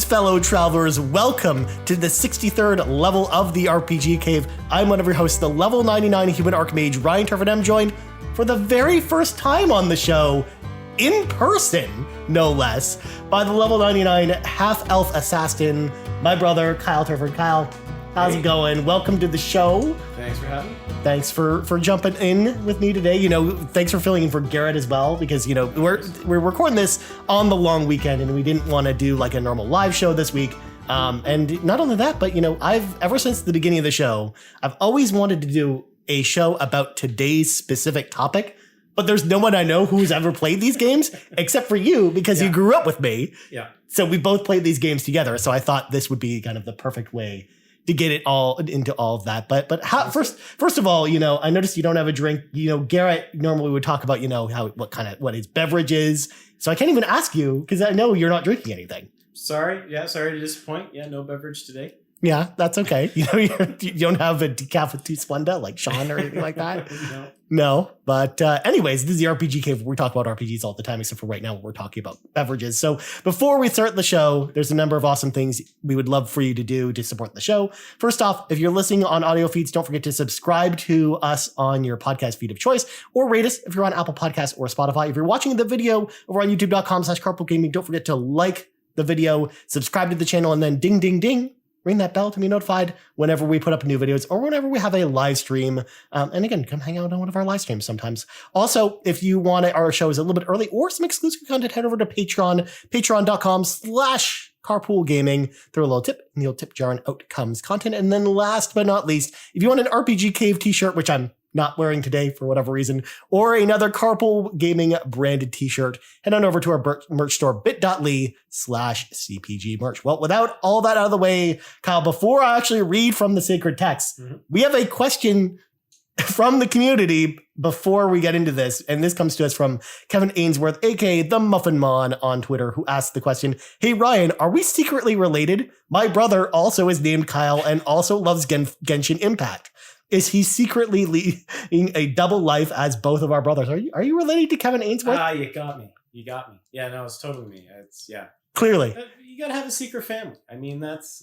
fellow travelers, welcome to the 63rd level of the RPG Cave. I'm one of your hosts, the level 99 human archmage, Ryan Turford. I'm joined for the very first time on the show, in person, no less, by the level 99 half-elf assassin, my brother, Kyle Turford. Kyle, how's it going? Welcome to the show. Thanks for having me. Thanks for jumping in with me today. You know, thanks for filling in for Garrett as well, because, you know, we're recording this on the long weekend and we didn't want to do like a normal live show this week. And not only that, but, you know, ever since the beginning of the show, I've always wanted to do a show about today's specific topic, but there's no one I know who's ever played these games except for you, because you grew up with me. Yeah. So we both played these games together. So I thought this would be kind of the perfect way to get it all into all of that. But how, first of all, you know, I noticed you don't have a drink. You know, Garrett normally would talk about, you know, what his beverage is. So I can't even ask you because I know you're not drinking anything. Sorry to disappoint. Yeah, no beverage today. Yeah, that's okay. You know, you don't have a decaf with 2 Splenda like Sean or anything like that. No. But anyways, this is the RPG Cave. We talk about RPGs all the time, except for right now we're talking about beverages. So before we start the show, there's a number of awesome things we would love for you to do to support the show. First off, if you're listening on audio feeds, don't forget to subscribe to us on your podcast feed of choice, or rate us if you're on Apple Podcasts or Spotify. If you're watching the video over on youtube.com/carpoolgaming, don't forget to like the video, subscribe to the channel, and then ding, ding, ding. Ring that bell to be notified whenever we put up new videos or whenever we have a live stream. And again, come hang out on one of our live streams sometimes. Also, if you want our shows a little bit early or some exclusive content, head over to Patreon, patreon.com/carpoolgaming. Throw a little tip in the old tip jar and out comes content. And then last but not least, if you want an RPG Cave t-shirt, which I'm not wearing today for whatever reason, or another Carpool Gaming branded t-shirt, head on over to our merch store, bit.ly/CPG merch. Well, without all that out of the way, Kyle, before I actually read from the sacred text, we have a question from the community before we get into this. And this comes to us from Kevin Ainsworth, aka the Muffin Mon on Twitter, who asked the question, "Hey Ryan, are we secretly related? My brother also is named Kyle and also loves Genshin Impact. Is he secretly leading a double life as both of our brothers?" Are you related to Kevin Ainsworth? You got me. Yeah, no, it's totally me. Clearly. You gotta have a secret family. I mean, it's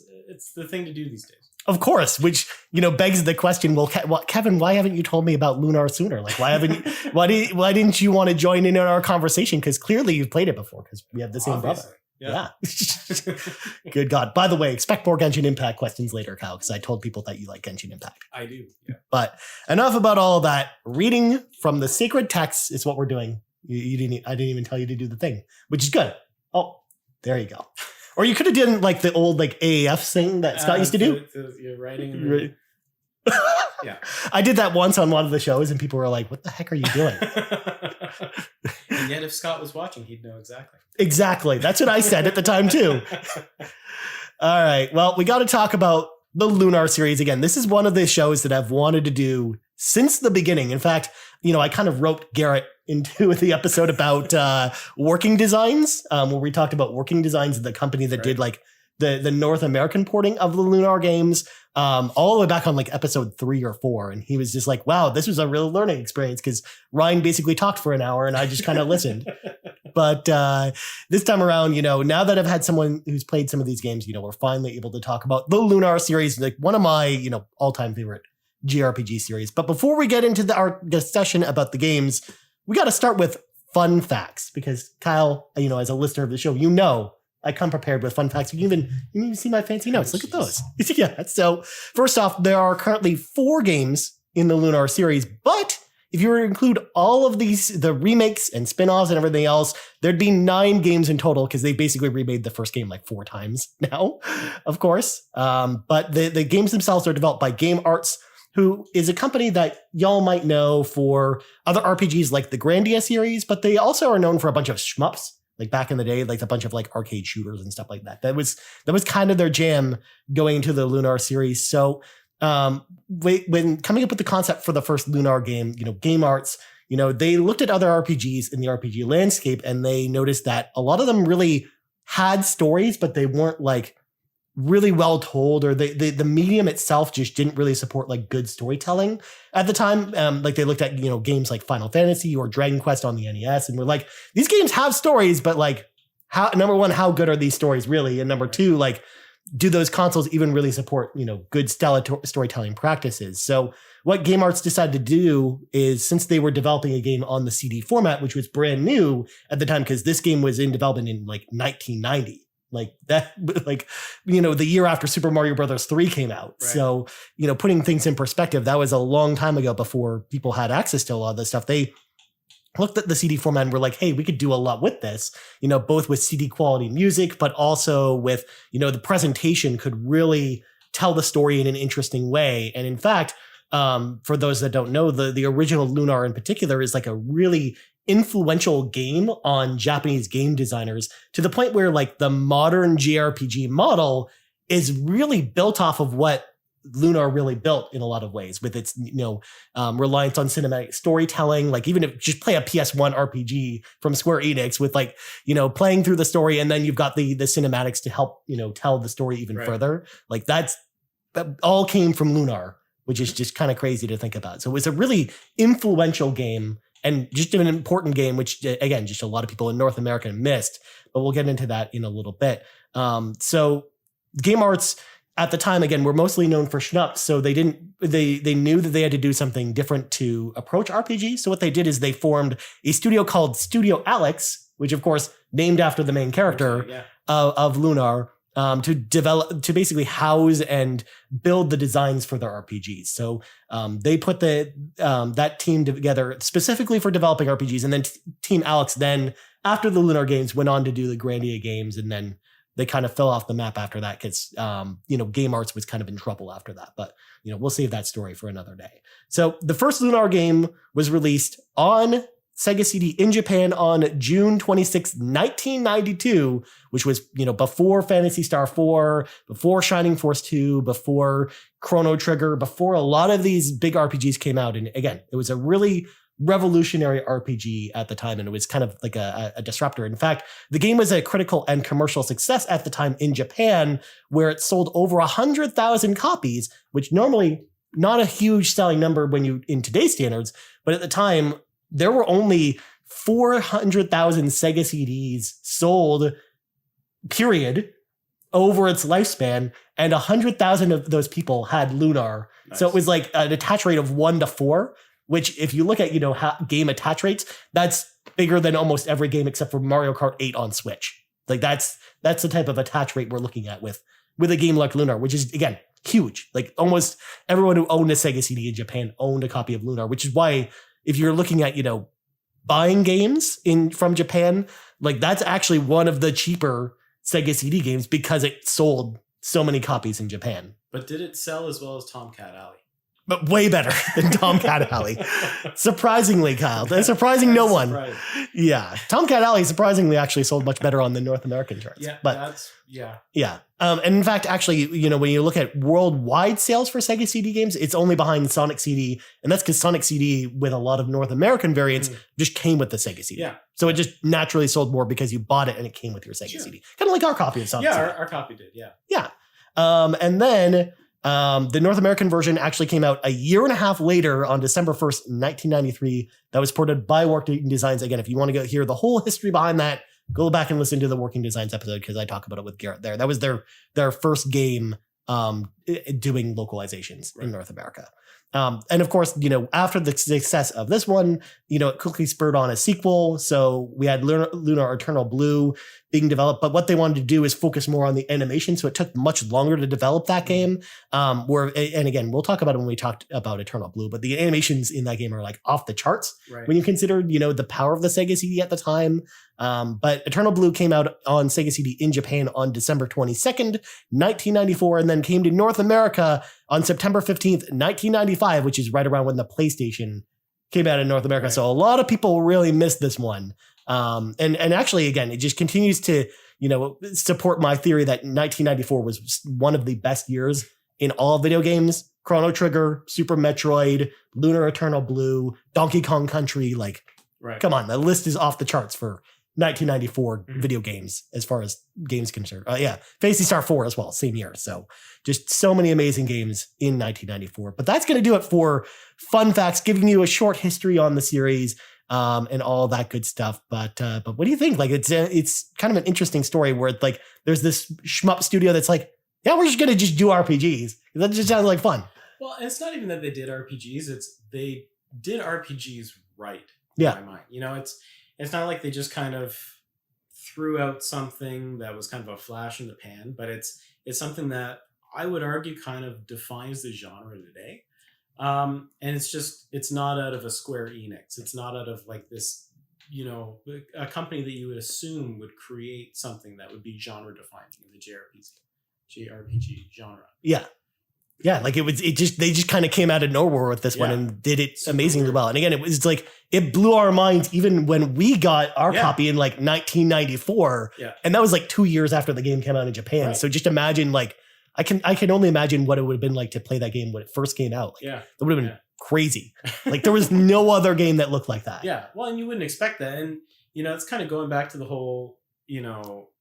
the thing to do these days. Of course, which, you know, begs the question, well, Kevin, why haven't you told me about Lunar sooner? Like, why didn't you want to join in on our conversation? Because clearly you've played it before, because we have the same brother. Yeah. Good God. By the way, expect more Genshin Impact questions later, Kyle, because I told people that you like Genshin Impact. I do. Yeah. But enough about all that. Reading from the sacred texts is what we're doing. I didn't even tell you to do the thing, which is good. Oh, there you go. Or you could have done like the old like AAF thing that Scott used to do. You're writing. Yeah. I did that once on one of the shows and people were like, "What the heck are you doing?" And yet if Scott was watching, he'd know exactly. Exactly. That's what I said at the time too. All right. Well, we got to talk about the Lunar series again. This is one of the shows that I've wanted to do since the beginning. In fact, you know, I kind of roped Garrett into the episode about working designs, where we talked about working designs of the company that did like the North American porting of the Lunar games, all the way back on like episode 3 or 4. And he was just like, wow, this was a real learning experience, because Ryan basically talked for an hour and I just kind of listened. But this time around, you know, now that I've had someone who's played some of these games, you know, we're finally able to talk about the Lunar series, like one of my, you know, all-time favorite JRPG series. But before we get into our discussion about the games, we got to start with fun facts, because Kyle, you know, as a listener of the show, you know, I come prepared with fun facts. You can even see my fancy notes. Look at those. Yeah. So first off, there are currently 4 games in the Lunar series, but if you were to include all of these, the remakes and spin-offs and everything else, there'd be 9 games in total, because they basically remade the first game like 4 times now, of course. But the games themselves are developed by Game Arts, who is a company that y'all might know for other RPGs like the Grandia series, but they also are known for a bunch of shmups. Like back in the day, like a bunch of like arcade shooters and stuff like that. That was kind of their jam going into the Lunar series. So when coming up with the concept for the first Lunar game, you know, Game Arts, you know, they looked at other RPGs in the RPG landscape and they noticed that a lot of them really had stories, but they weren't like really well told, or the medium itself just didn't really support like good storytelling at the time. Like they looked at, you know, games like Final Fantasy or Dragon Quest on the NES and were like, these games have stories, but like, number one, how good are these stories really? And number two, like, do those consoles even really support, good storytelling practices? So what Game Arts decided to do is, since they were developing a game on the CD format, which was brand new at the time, because this game was in development in like 1990, like that, like, the year after Super Mario Brothers 3 came out. Right. So, putting things in perspective, that was a long time ago before people had access to a lot of this stuff. They looked at the CD format and were like, hey, we could do a lot with this, both with CD quality music, but also with, the presentation could really tell the story in an interesting way. And in fact, for those that don't know, the original Lunar in particular is like a really influential game on Japanese game designers, to the point where like the modern JRPG model is really built off of what Lunar really built in a lot of ways, with its reliance on cinematic storytelling. Like, even if just play a PS1 RPG from Square Enix with like playing through the story, and then you've got the cinematics to help tell the story even further. Like that all came from Lunar, which is just kind of crazy to think about. So it was a really influential game, and just an important game, which again, just a lot of people in North America missed. But we'll get into that in a little bit. So Game Arts at the time, again, were mostly known for shmups, so they knew that they had to do something different to approach RPGs. So what they did is they formed a studio called Studio Alex, which of course named after the main character of Lunar, to basically house and build the designs for their RPGs. So they put that team together specifically for developing RPGs, and then Team Alex then, after the Lunar games, went on to do the Grandia games, and then they kind of fell off the map after that because, Game Arts was kind of in trouble after that. But, we'll save that story for another day. So the first Lunar game was released on Sega CD in Japan on June 26, 1992, which was, before Phantasy Star 4, before Shining Force 2, before Chrono Trigger, before a lot of these big RPGs came out. And again, it was a really revolutionary RPG at the time, and it was kind of like a disruptor. In fact, the game was a critical and commercial success at the time in Japan, where it sold over 100,000 copies, which normally not a huge selling number in today's standards, but at the time there were only 400,000 Sega CDs sold, period, over its lifespan, and 100,000 of those people had Lunar. Nice. So it was like an attach rate of 1 to 4. Which, if you look at, game attach rates, that's bigger than almost every game except for Mario Kart 8 on Switch. Like that's the type of attach rate we're looking at with a game like Lunar, which is, again, huge. Like almost everyone who owned a Sega CD in Japan owned a copy of Lunar, which is why if you're looking at, buying games from Japan, like that's actually one of the cheaper Sega CD games because it sold so many copies in Japan. But did it sell as well as Tomcat Alley? But way better than Tomcat Alley. Surprisingly, Kyle. Surprising no one. Surprising. Yeah. Tomcat Alley surprisingly actually sold much better on the North American charts. Yeah, but yeah. And in fact, actually, when you look at worldwide sales for Sega CD games, it's only behind Sonic CD. And that's because Sonic CD, with a lot of North American variants, just came with the Sega CD. Yeah. So it just naturally sold more because you bought it and it came with your Sega CD. Kind of like our copy of Sonic CD. Yeah, our copy did, yeah. Yeah. And then the North American version actually came out a year and a half later on December 1st, 1993. That was ported by Working Designs. Again, if you want to hear the whole history behind that, go back and listen to the Working Designs episode because I talk about it with Garrett there. That was their first game doing localizations in North America. And of course, after the success of this one, it quickly spurred on a sequel. So we had Lunar Eternal Blue being developed, but what they wanted to do is focus more on the animation. So it took much longer to develop that game. And again, we'll talk about it when we talked about Eternal Blue, but the animations in that game are like off the charts when you consider, the power of the Sega CD at the time. But Eternal Blue came out on Sega CD in Japan on December 22nd, 1994, and then came to North America on September 15th, 1995, which is right around when the PlayStation came out in North America. So a lot of people really missed this one. And actually, again, it just continues to, support my theory that 1994 was one of the best years in all video games. Chrono Trigger, Super Metroid, Lunar Eternal Blue, Donkey Kong Country, come on, the list is off the charts for 1994 video games as far as games concerned. Phantasy Star 4 as well, same year. So just so many amazing games in 1994. But that's going to do it for fun facts, giving you a short history on the series. and all that good stuff. But what do you think? Like, it's kind of an interesting story where like there's this shmup studio that's like, yeah, we're just gonna just do RPGs. That just sounds like fun. Well, it's not even that they did RPGs; it's they did RPGs right. Yeah. In my mind, it's not like they just kind of threw out something that was kind of a flash in the pan, but it's something that I would argue kind of defines the genre today. And it's not out of a Square Enix. It's not out of like this, a company that you would assume would create something that would be genre defining in the JRPG genre. Yeah. Yeah, like they just kind of came out of nowhere with this one and did it amazingly well. And again, it blew our minds even when we got our copy in like 1994. Yeah. And that was like 2 years after the game came out in Japan. Right. So just imagine like, I can only imagine what it would have been like to play that game when it first came out. Like, it would have been crazy. Like there was no other game that looked like that. Yeah. Well, and you wouldn't expect that. And, it's kind of going back to the whole,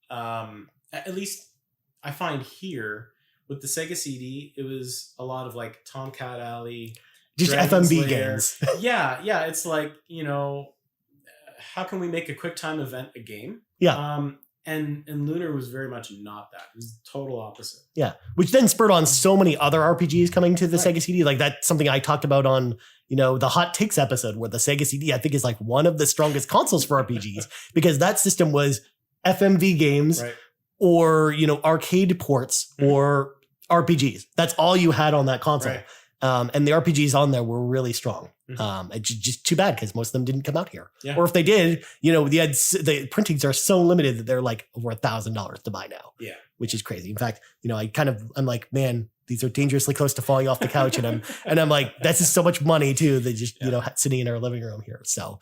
at least I find here, with the Sega CD, it was a lot of like Tomcat Alley, just FMV games. yeah. It's like, how can we make a QuickTime event a game? Yeah. And Lunar was very much not that. It was total opposite. Yeah. Which then spurred on so many other RPGs coming to the Sega CD. Like that's something I talked about on, the Hot Takes episode, where the Sega CD, I think, is like one of the strongest consoles for RPGs because that system was FMV games. Right. Or, arcade ports or RPGs. That's all you had on that console. Right. And the RPGs on there were really strong. It's just too bad because most of them didn't come out here. Yeah. Or if they did, the printings are so limited that they're like over $1,000 to buy now. Yeah. Which is crazy. In fact, I'm like, man, these are dangerously close to falling off the couch. And I'm like, this is so much money too. They just, sitting in our living room here. So,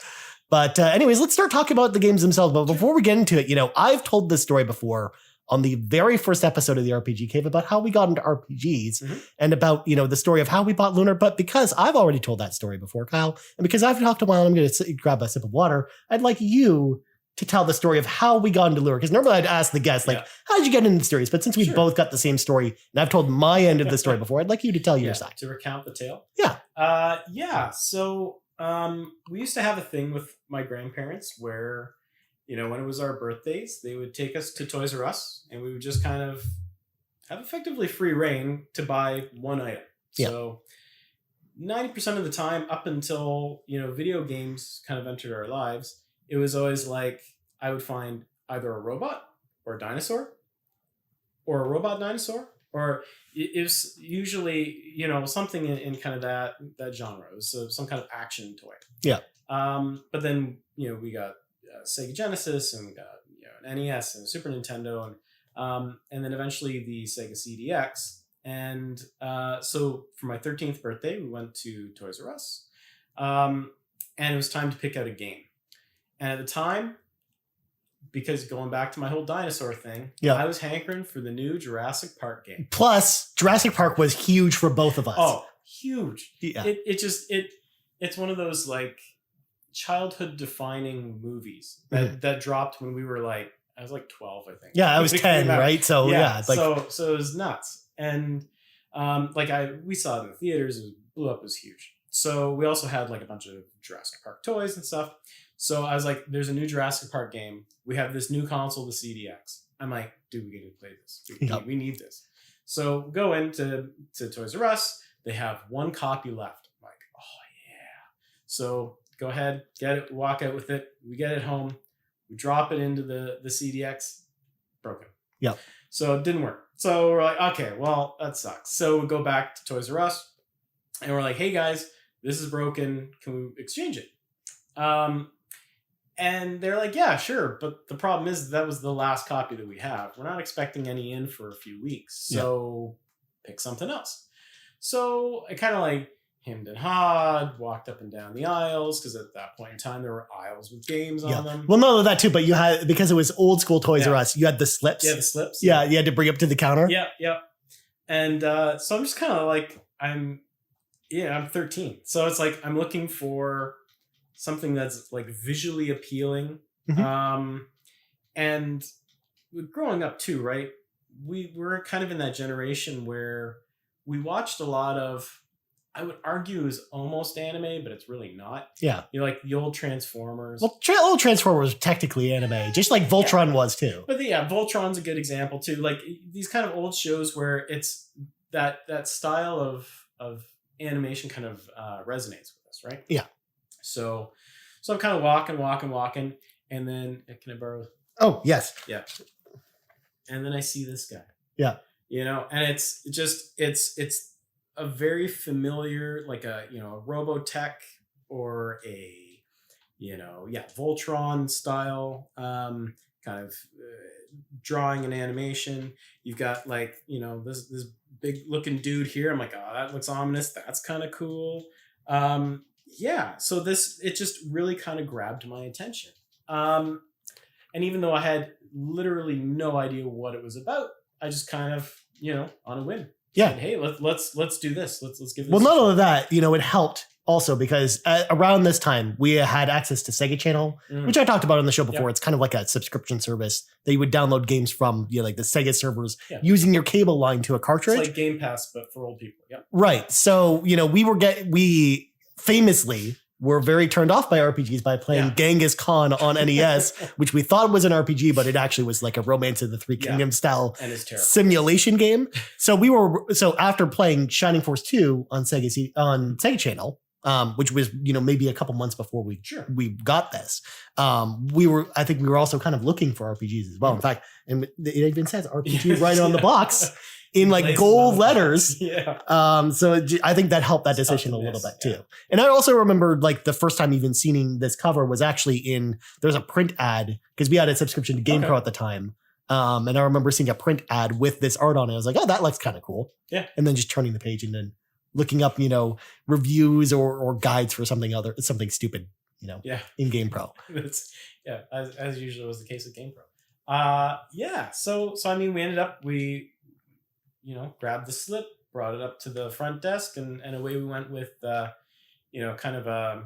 but anyways, let's start talking about the games themselves. But before we get into it, I've told this story before on the very first episode of the RPG Cave about how we got into RPGs and about, the story of how we bought Lunar. But because I've already told that story before, Kyle, and because I've talked a while, I'm going to grab a sip of water. I'd like you to tell the story of how we got into Lunar. Because normally I'd ask the guests, how did you get into the stories? But since we both got the same story and I've told my end of the story before, I'd like you to tell your side. To recount the tale? Yeah. So we used to have a thing with my grandparents where, when it was our birthdays, they would take us to Toys R Us and we would just kind of have effectively free reign to buy one item. Yeah. So 90% of the time, up until, video games kind of entered our lives, it was always like I would find either a robot or a dinosaur or a robot dinosaur, or it was usually, something in kind of that genre. It was some kind of action toy. Yeah. But then, we got Sega Genesis and we got an NES and Super Nintendo and then eventually the Sega CDX. And so for my 13th birthday, we went to Toys R Us, and it was time to pick out a game. And at the time, because going back to my whole dinosaur thing, I was hankering for the new Jurassic Park game. Plus, Jurassic Park was huge for both of us. Oh, huge! Yeah. It's one of those like childhood defining movies that dropped when we were like, I was like 12, I think. Yeah, I was 10, right? So so it was nuts. And we saw it in the theaters, it blew up, it was huge. So we also had like a bunch of Jurassic Park toys and stuff. So I was like, there's a new Jurassic Park game. We have this new console, the CDX. I'm like, dude, we get to play this. We need this. So go into Toys R Us. They have one copy left. I'm like, oh yeah. So go ahead, get it, walk out with it. We get it home. We drop it into the CDX. Broken. Yeah. So it didn't work. So we're like, okay, well, that sucks. So we go back to Toys R Us and we're like, hey guys, this is broken. Can we exchange it? And they're like, yeah, sure. But the problem is that was the last copy that we have. We're not expecting any in for a few weeks. So pick something else. So I kind of like hemmed and hawed, walked up and down the aisles, because at that point in time, there were aisles with games on them. Well, no, that too, but you had, because it was old school Toys R Us, you had the slips. Yeah, the slips. Yeah, you had to bring up to the counter. Yeah. And so I'm just kind of like, I'm 13. So it's like, I'm looking for something that's like visually appealing. Mm-hmm. And growing up too, right? We were kind of in that generation where we watched a lot of I would argue is almost anime, but it's really not. Yeah. You know, like the old Transformers. Well, old Transformers was technically anime, just like Voltron was too. But Voltron's a good example too. Like these kind of old shows where it's that style of animation kind of resonates with us, right? Yeah. So I'm kind of walking, and then can I borrow? Oh yes. Yeah. And then I see this guy. Yeah. You know, and it's a very familiar, like a Robotech or a Voltron style kind of drawing and animation. You've got like this big looking dude here. I'm like, oh, that looks ominous. That's kind of cool. So it just really kind of grabbed my attention. And even though I had literally no idea what it was about, I just kind of on a whim. Yeah. Said, hey, let's do this. Let's give this. Well, not only that, it helped also because around this time we had access to Sega Channel, which I talked about on the show before. Yep. It's kind of like a subscription service that you would download games from, like the Sega servers using your cable line to a cartridge. It's like Game Pass, but for old people. Yeah. Right. So, we famously were very turned off by RPGs by playing Genghis Khan on NES, which we thought was an RPG, but it actually was like a Romance of the Three Kingdoms style simulation game. So after playing Shining Force 2 on Sega Channel, which was maybe a couple months before we got this, we were also kind of looking for RPGs as well. In fact, and it even says RPG right on the box. In like gold letters. So I think that helped that decision a little bit too. And I also remember like the first time even seeing this cover was actually there's a print ad because we had a subscription to GamePro at the time. And I remember seeing a print ad with this art on it. I was like, oh, that looks kind of cool. Yeah. And then just turning the page and then looking up, reviews or guides for something stupid, in GamePro. As usually was the case with GamePro. So I mean, we grabbed the slip, brought it up to the front desk, and away we went with, kind of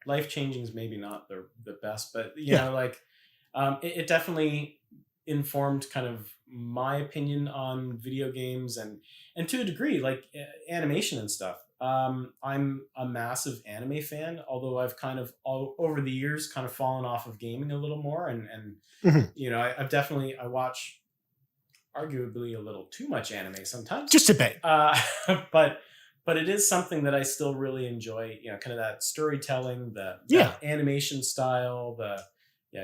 life-changing is maybe not the best, but, it definitely informed kind of my opinion on video games and to a degree, like animation and stuff. I'm a massive anime fan, although I've kind of over the years kind of fallen off of gaming a little more. And I watch arguably a little too much anime sometimes. Just a bit. But it is something that I still really enjoy, kind of that storytelling, the animation style,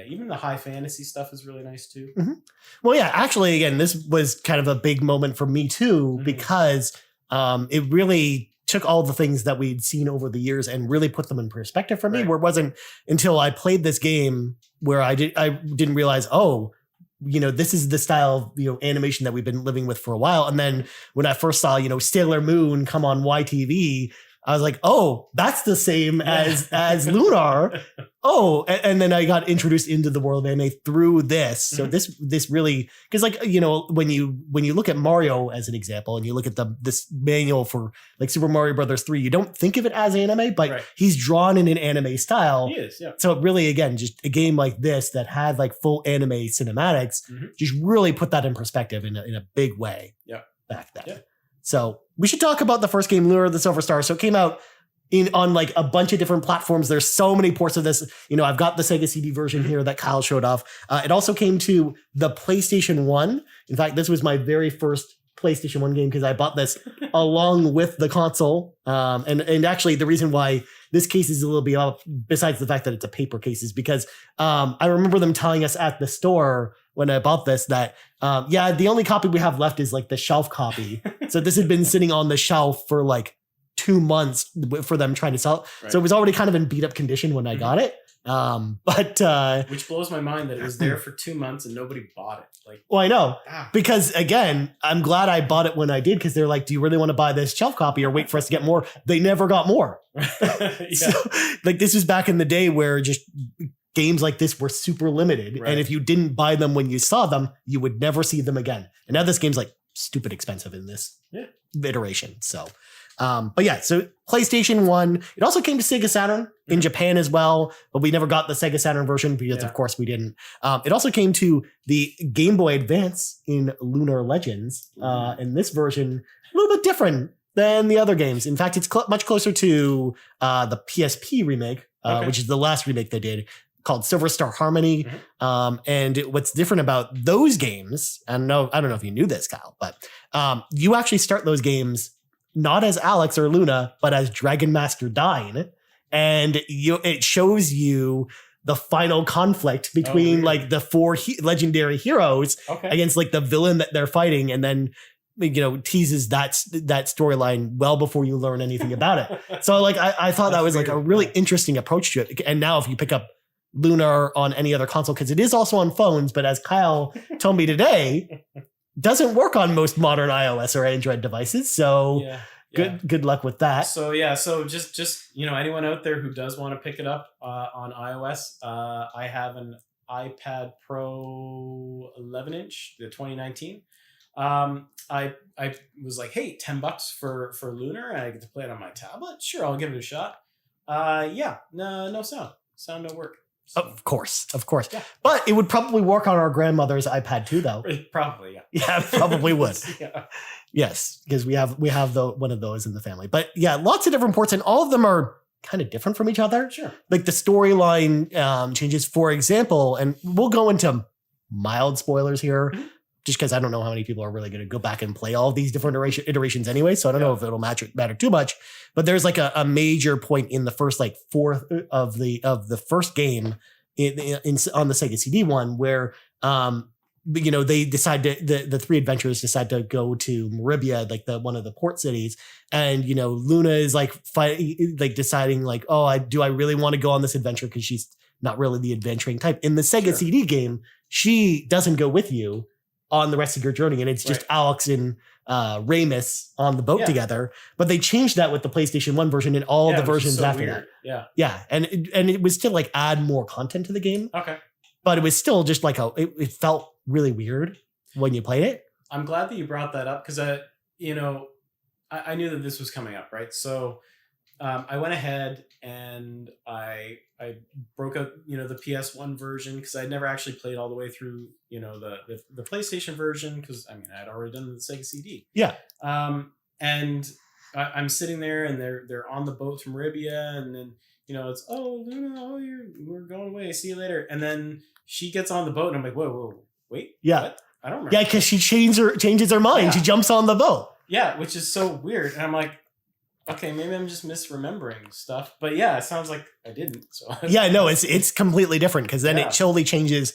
even the high fantasy stuff is really nice too. Mm-hmm. Well, yeah, actually, again, this was kind of a big moment for me too, because it really took all the things that we'd seen over the years and really put them in perspective for me, where it wasn't until I played this game where I didn't realize, this is the style of, animation that we've been living with for a while. And then when I first saw, Sailor Moon come on YTV, I was like, oh, that's the same as Lunar. Oh, and then I got introduced into the world of anime through this. So this really, because when you look at Mario as an example, and you look at this manual for like Super Mario Brothers 3, you don't think of it as anime, but he's drawn in an anime style. He is, yeah. So it really, again, just a game like this that had like full anime cinematics, just really put that in perspective in a big way. Back then. Yeah. So we should talk about the first game, Lunar the Silver Star. So it came out on like a bunch of different platforms. There's so many ports of this. I've got the Sega CD version here that Kyle showed off. It also came to the PlayStation 1. In fact, this was my very first PlayStation 1 game because I bought this along with the console. And actually the reason why this case is a little bit off, besides the fact that it's a paper case, is because I remember them telling us at the store when I bought this that, the only copy we have left is like the shelf copy. So this had been sitting on the shelf for like 2 months for them trying to sell it. So it was already kind of in beat up condition when I got it. Which blows my mind that it was there for 2 months and nobody bought it. Well, I know, because again, I'm glad I bought it when I did, because they're like, do you really want to buy this shelf copy or wait for us to get more? They never got more. So, like, this was back in the day where just games like this were super limited. And if you didn't buy them when you saw them, you would never see them again. And now this game's like stupid expensive in this iteration. So, so PlayStation 1, it also came to Sega Saturn in Japan as well, but we never got the Sega Saturn version because of course we didn't. It also came to the Game Boy Advance in Lunar Legends. And this version, a little bit different than the other games. In fact, it's much closer to the PSP remake, which is the last remake they did, called Silver Star Harmony. And what's different about those games, and I don't know if you knew this, Kyle, but you actually start those games not as Alex or Luna, but as Dragon Master Dyne. And it shows you the final conflict between like the four legendary heroes against like the villain that they're fighting, and then teases that storyline well before you learn anything about it. So like I thought that was like a really interesting approach to it. And now if you pick up Lunar on any other console, because it is also on phones, but as Kyle told me today, doesn't work on most modern iOS or Android devices. So good luck with that. So so just anyone out there who does want to pick it up on iOS, I have an iPad Pro 11-inch, the 2019. I was like, hey, $10 for Lunar, and I get to play it on my tablet. Sure, I'll give it a shot. No sound no work. So. Of course. Yeah. But it would probably work on our grandmother's iPad too, though. Probably, yeah. Yeah, it probably would. Yeah. Yes, because we have one of those in the family. But yeah, lots of different ports, and all of them are kind of different from each other. Sure. Like the storyline changes, for example, and we'll go into mild spoilers here, just because I don't know how many people are really going to go back and play all of these different iterations anyway. So I don't know if it'll matter too much. But there's like a major point in the first like fourth of the first game on the Sega CD one where they decide the three adventurers decide to go to Meribia, like one of the port cities, and Luna is like deciding like, oh, I really want to go on this adventure because she's not really the adventuring type. In the Sega CD game, she doesn't go with you on the rest of your journey, and it's just Alex and Ramus on the boat together. But they changed that with the PlayStation 1 version and all the versions after that. Yeah, and it was still like add more content to the game. Okay, but it was still just like it felt really weird when you played it. I'm glad that you brought that up because I knew that this was coming up, right? So I went ahead and I broke out the PS1 version because I'd never actually played all the way through the PlayStation version because I'd already done the Sega CD. Yeah. And I'm sitting there and they're on the boat from Meribia, and then it's Luna, we're going away, see you later. And then she gets on the boat and I'm like, whoa, wait, what? I don't remember. Yeah, because she changes her mind. Yeah. She jumps on the boat. Yeah, which is so weird. And I'm like, okay, maybe I'm just misremembering stuff, but yeah, it sounds like I didn't. So yeah, no, it's completely different because then it totally changes,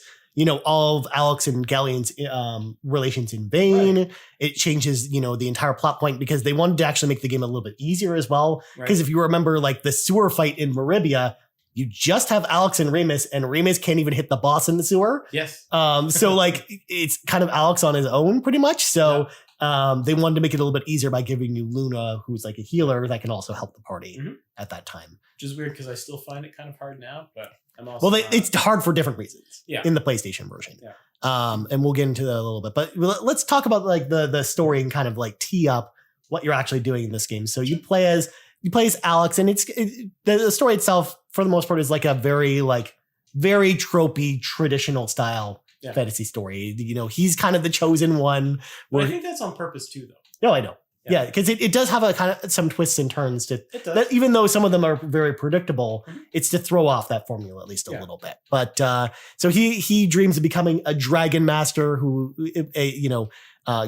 all of Alex and Galleon's relations in Vane. Right. It changes, the entire plot point because they wanted to actually make the game a little bit easier as well. Because if you remember, like the sewer fight in Meribia, you just have Alex and Ramus can't even hit the boss in the sewer. Yes. So like it's kind of Alex on his own pretty much. So. They wanted to make it a little bit easier by giving you Luna, who's like a healer that can also help the party at that time. Which is weird because I still find it kind of hard now, but I'm also it's hard for different reasons in the PlayStation version. Yeah. And we'll get into that a little bit, but let's talk about like the story and kind of like tee up what you're actually doing in this game. So you play as Alex, and the story itself for the most part is like a very tropey traditional style. Yeah. Fantasy story. He's kind of the chosen one. But I think that's on purpose too, though. No, I know. Yeah, because it does have a kind of some twists and turns to that. Even though some of them are very predictable, it's to throw off that formula at least a little bit. But so he dreams of becoming a dragon master who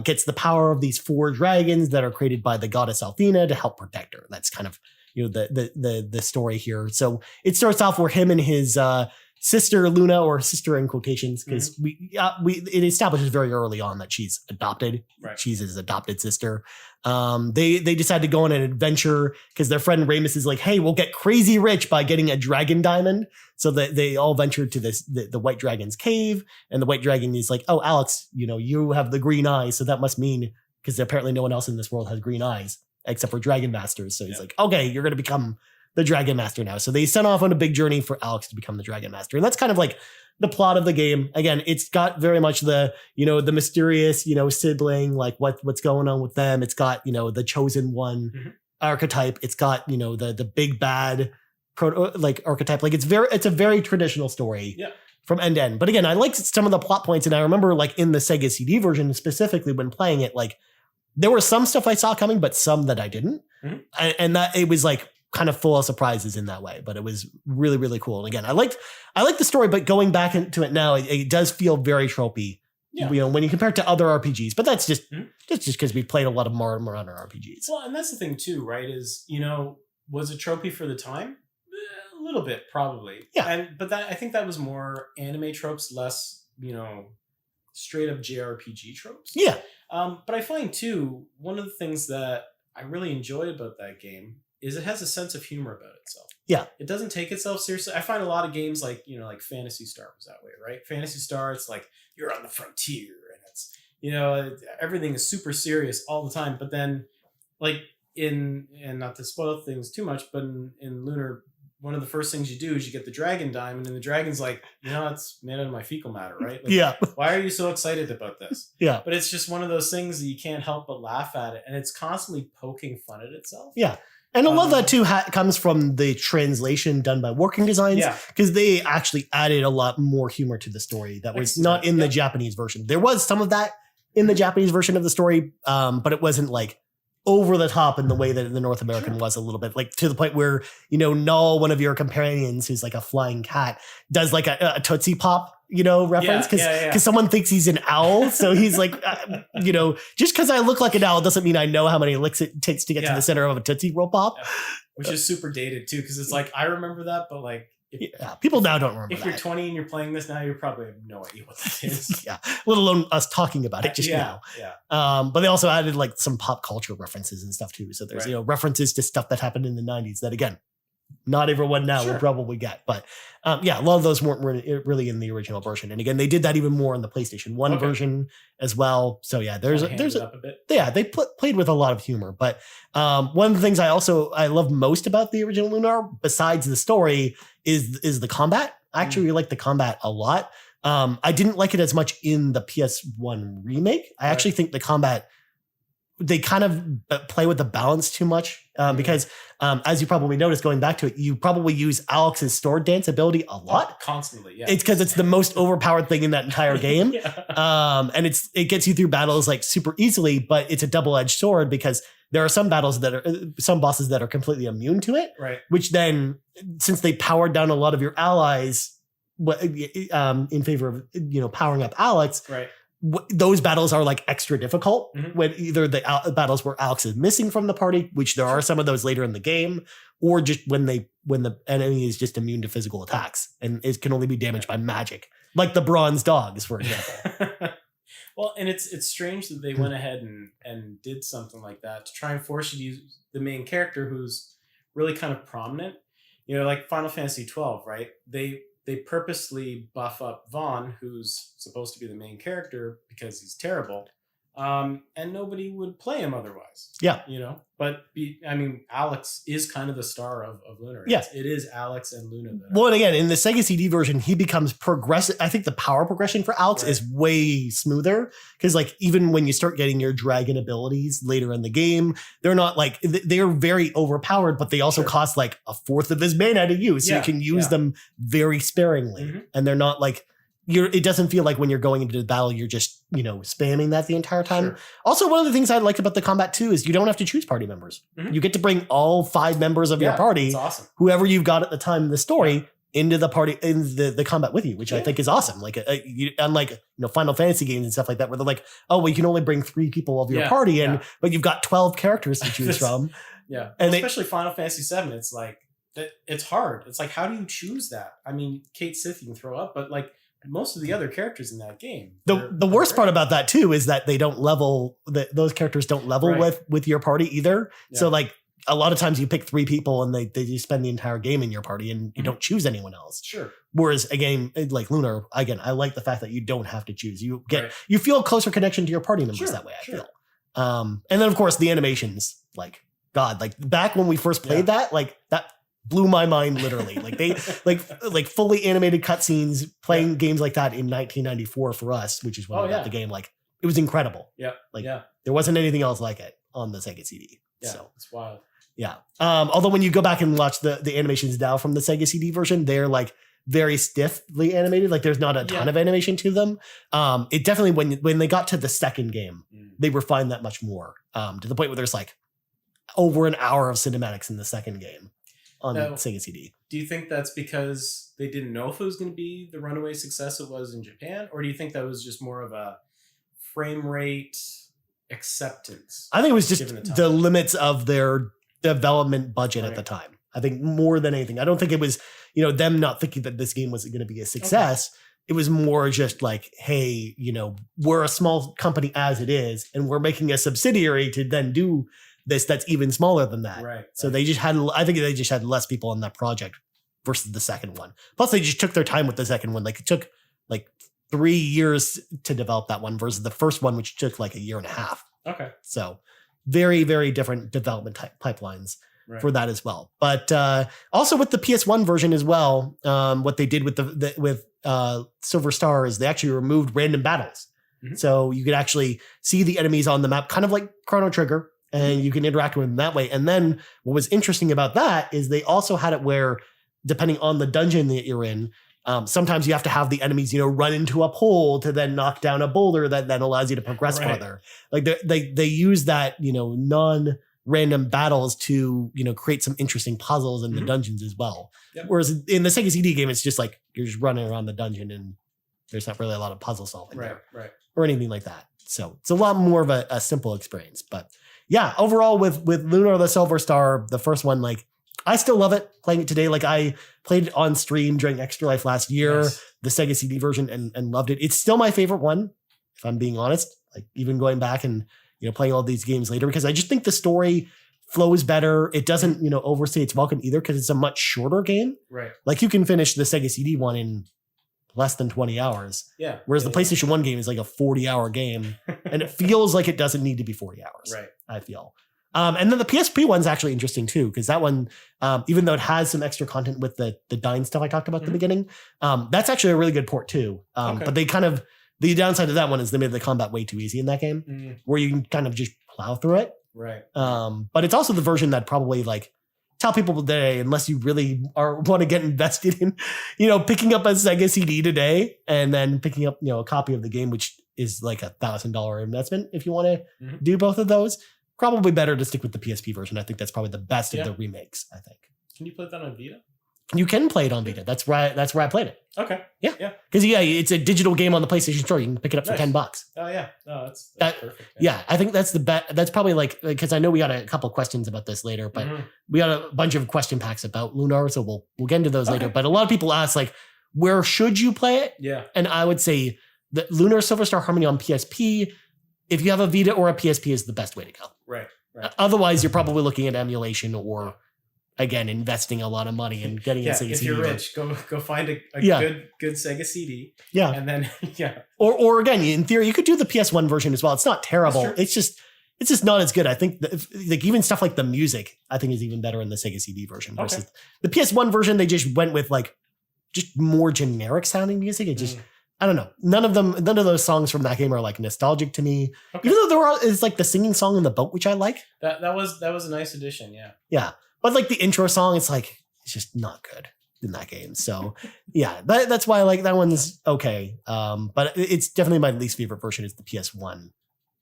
gets the power of these 4 dragons that are created by the goddess Althena to help protect her. That's kind of the story here. So it starts off where him and his sister Luna, or sister in quotations, because it establishes very early on that she's adopted. Right. She's his adopted sister. They decide to go on an adventure because their friend Ramus is like, hey, we'll get crazy rich by getting a dragon diamond. So that they all venture to the White Dragon's cave, and the White Dragon is like, oh, Alex, you have the green eyes, so that must mean, because apparently no one else in this world has green eyes except for Dragon Masters. So he's like, okay, you're going to become the Dragon Master now. So they sent off on a big journey for Alex to become the Dragon Master. And that's kind of like the plot of the game. Again, it's got very much the mysterious, sibling, like what's going on with them. It's got, the chosen one archetype. It's got, the big bad archetype. Like it's a very traditional story from end to end. But again, I like some of the plot points. And I remember like in the Sega CD version, specifically when playing it, like there was some stuff I saw coming, but some that I didn't. Mhm. And that it was like kind of full of surprises in that way, but it was really, really cool. And again, I liked the story, but going back into it now, it does feel very tropey. Yeah. You know, when you compare it to other RPGs, but that's just Mhm. just because we played a lot of modern RPGs. Well, and that's the thing too, right? Is, you know, was it tropey for the time? A little bit, probably. Yeah. But that, I think that was more anime tropes, less, you know, straight up JRPG tropes. Yeah. But I find too, one of the things that I really enjoy about that game is it has a sense of humor about itself. Yeah. It doesn't take itself seriously. I find a lot of games like, you know, like Phantasy Star was that way, right? Phantasy Star, it's like you're on the frontier and it's, you know, everything is super serious all the time. But then like and not to spoil things too much, but in Lunar, one of the first things you do is you get the dragon diamond, and the dragon's like, you know, it's made out of my fecal matter, right? Like, Yeah. why are you so excited about this? Yeah. But it's just one of those things that you can't help but laugh at it, and it's constantly poking fun at itself. Yeah. And a lot of that too comes from the translation done by Working Designs, Yeah. because they actually added a lot more humor to the story that was not in the Japanese version. There was some of that in the Japanese version of the story, but it wasn't like over the top in the way that the North American was a little bit, like to the point where, you know, Null, one of your companions who's like a flying cat, does like a Tootsie Pop, you know, reference because someone thinks he's an owl. So he's like, you know, just because I look like an owl doesn't mean I know how many licks it takes to get to the center of a Tootsie Roll Pop. Yeah. Which is super dated too, because it's like, I remember that, but like, people now don't remember if you're 20 and you're playing this now, you probably have no idea what that is. Yeah, let alone us talking about it just now. Yeah. But they also added like some pop culture references and stuff too. So there's you know, references to stuff that happened in the 90s that again, not everyone now will probably get. But yeah, a lot of those weren't really in the original version. And again, they did that even more in the PlayStation 1 version as well. So yeah, there's a bit. Yeah, they played with a lot of humor. But one of the things I love most about the original Lunar, besides the story, is the combat. I actually really like the combat a lot. I didn't like it as much in the PS1 remake. I actually think the combat, they kind of play with the balance too much because as you probably noticed going back to it, you probably use Alex's sword dance ability a lot. Constantly, yeah. It's because it's the most overpowered thing in that entire game. And it gets you through battles like super easily, but it's a double-edged sword because there are some bosses that are completely immune to it. Right. Which then, since they powered down a lot of your allies in favor of, you know, powering up Alex, right, those battles are like extra difficult when either the battles where Alex is missing from the party, which there are some of those later in the game, or just when the enemy is just immune to physical attacks and it can only be damaged by magic, like the bronze dogs, for example. Well, and it's strange that they went ahead and did something like that to try and force you to use the main character who's really kind of prominent. You know, like Final Fantasy 12, right? They purposely buff up Vaughn, who's supposed to be the main character, because he's terrible, and nobody would play him otherwise. Yeah, you know. But I mean, Alex is kind of the star of Lunar. Yeah, it is Alex and Luna. Well, and again, in the Sega CD version, he becomes progressive. I think the power progression for Alex is way smoother because, like, even when you start getting your dragon abilities later in the game, they're not like they're very overpowered, but they also cost like a fourth of his mana to use, so you can use them very sparingly, and they're not like. It doesn't feel like when you're going into the battle, you're just, you know, spamming that the entire time. Sure. Also, one of the things I like about the combat too is you don't have to choose party members. You get to bring all 5 members of your party, whoever you've got at the time in the story, into the party in the combat with you, which I think is awesome. Like unlike, you know, Final Fantasy games and stuff like that, where they're like, oh, well, you can only bring 3 people of your party in, but you've got 12 characters to choose from. And especially Final Fantasy 7, it's like it's hard. It's like, how do you choose that? I mean, Kate Sith you can throw up, but like. Most of the other characters in that game. The worst part about that too is that they don't level. Those characters don't level with your party either. Yeah. So like a lot of times you pick 3 people and they just spend the entire game in your party and you don't choose anyone else. Sure. Whereas a game like Lunar, again, I like the fact that you don't have to choose. You feel a closer connection to your party members that way. I feel. And then of course the animations, like God, like back when we first played that, like that. Blew my mind literally. Like they like fully animated cutscenes playing games like that in 1994 for us, which is when we got the game. Like it was incredible. Yeah. Like there wasn't anything else like it on the Sega CD. Yeah, so it's wild. Yeah. Although when you go back and watch the animations now from the Sega CD version, they're like very stiffly animated. Like there's not a ton of animation to them. It definitely, when they got to the second game, they refined that much more, to the point where there's like over an hour of cinematics in the second game on Sega CD. Do you think that's because they didn't know if it was going to be the runaway success it was in Japan? Or do you think that was just more of a frame rate acceptance? I think it was just the limits of their development budget at the time. I think more than anything. I don't think it was, them not thinking that this game was going to be a success. Okay. It was more just like, hey, we're a small company as it is, and we're making a subsidiary to then do this that's even smaller than that. Right. So I think they just had less people on that project versus the second one. Plus they just took their time with the second one. Like it took like 3 years to develop that one versus the first one, which took like a year and a half. Okay. So very, very different development pipelines for that as well. But also with the PS1 version as well, what they did with Silver Star is they actually removed random battles. Mm-hmm. So you could actually see the enemies on the map, kind of like Chrono Trigger, and you can interact with them that way. And then what was interesting about that is they also had it where, depending on the dungeon that you're in, sometimes you have to have the enemies, run into a pole to then knock down a boulder that then allows you to progress further. Like they use that, non-random battles to, create some interesting puzzles in the dungeons as well. Yep. Whereas in the Sega CD game, it's just like you're just running around the dungeon and there's not really a lot of puzzle solving there or anything like that. So it's a lot more of a simple experience. But yeah, overall with Lunar the Silver Star, the first one, like I still love it playing it today. Like I played it on stream during Extra Life last year, the Sega CD version, and loved it. It's still my favorite one, if I'm being honest, like even going back and, playing all these games later, because I just think the story flows better. It doesn't, overstay its welcome either, because it's a much shorter game. Right. Like you can finish the Sega CD one in less than 20 hours. Yeah. Whereas the PlayStation 1 game is like a 40-hour game and it feels like it doesn't need to be 40 hours. Right. I feel. And then the PSP one's actually interesting too, because that one, even though it has some extra content with the dying stuff I talked about at the beginning, that's actually a really good port too. But they the downside of that one is they made the combat way too easy in that game, where you can kind of just plow through it. Right. But it's also the version that probably like tell people today, unless you really want to get invested in, picking up a Sega CD today and then picking up, a copy of the game, which is like $1,000 investment if you want to do both of those. Probably better to stick with the PSP version. I think that's probably the best of the remakes, I think. Can you play that on Vita? You can play it on Vita. That's where I played it. Okay. Yeah. Because it's a digital game on the PlayStation Store. You can pick it up for $10. Oh yeah. No, that's perfect. Yeah, I think that's the best. That's probably like, because I know we got a couple questions about this later, but we got a bunch of question packs about Lunar, so we'll get into those later. But a lot of people ask like, where should you play it? Yeah. And I would say that Lunar Silver Star Harmony on PSP, if you have a Vita or a PSP, is the best way to go. Right. Otherwise, you're probably looking at emulation or, again, investing a lot of money and getting a Sega CD. If you're rich, go find a good Sega CD. Yeah. And then, Or again, in theory, you could do the PS1 version as well. It's not terrible. It's just not as good. I think like even stuff like the music, I think is even better in the Sega CD version versus the PS1 version. They just went with like just more generic sounding music. It just, I don't know. None of those songs from that game are like nostalgic to me. Okay. Even though is like the singing song in the boat, which I like. That was a nice addition. Yeah. Yeah. But like the intro song, it's just not good in that game. So yeah, that's why like that one's okay. But it's definitely my least favorite version is the PS1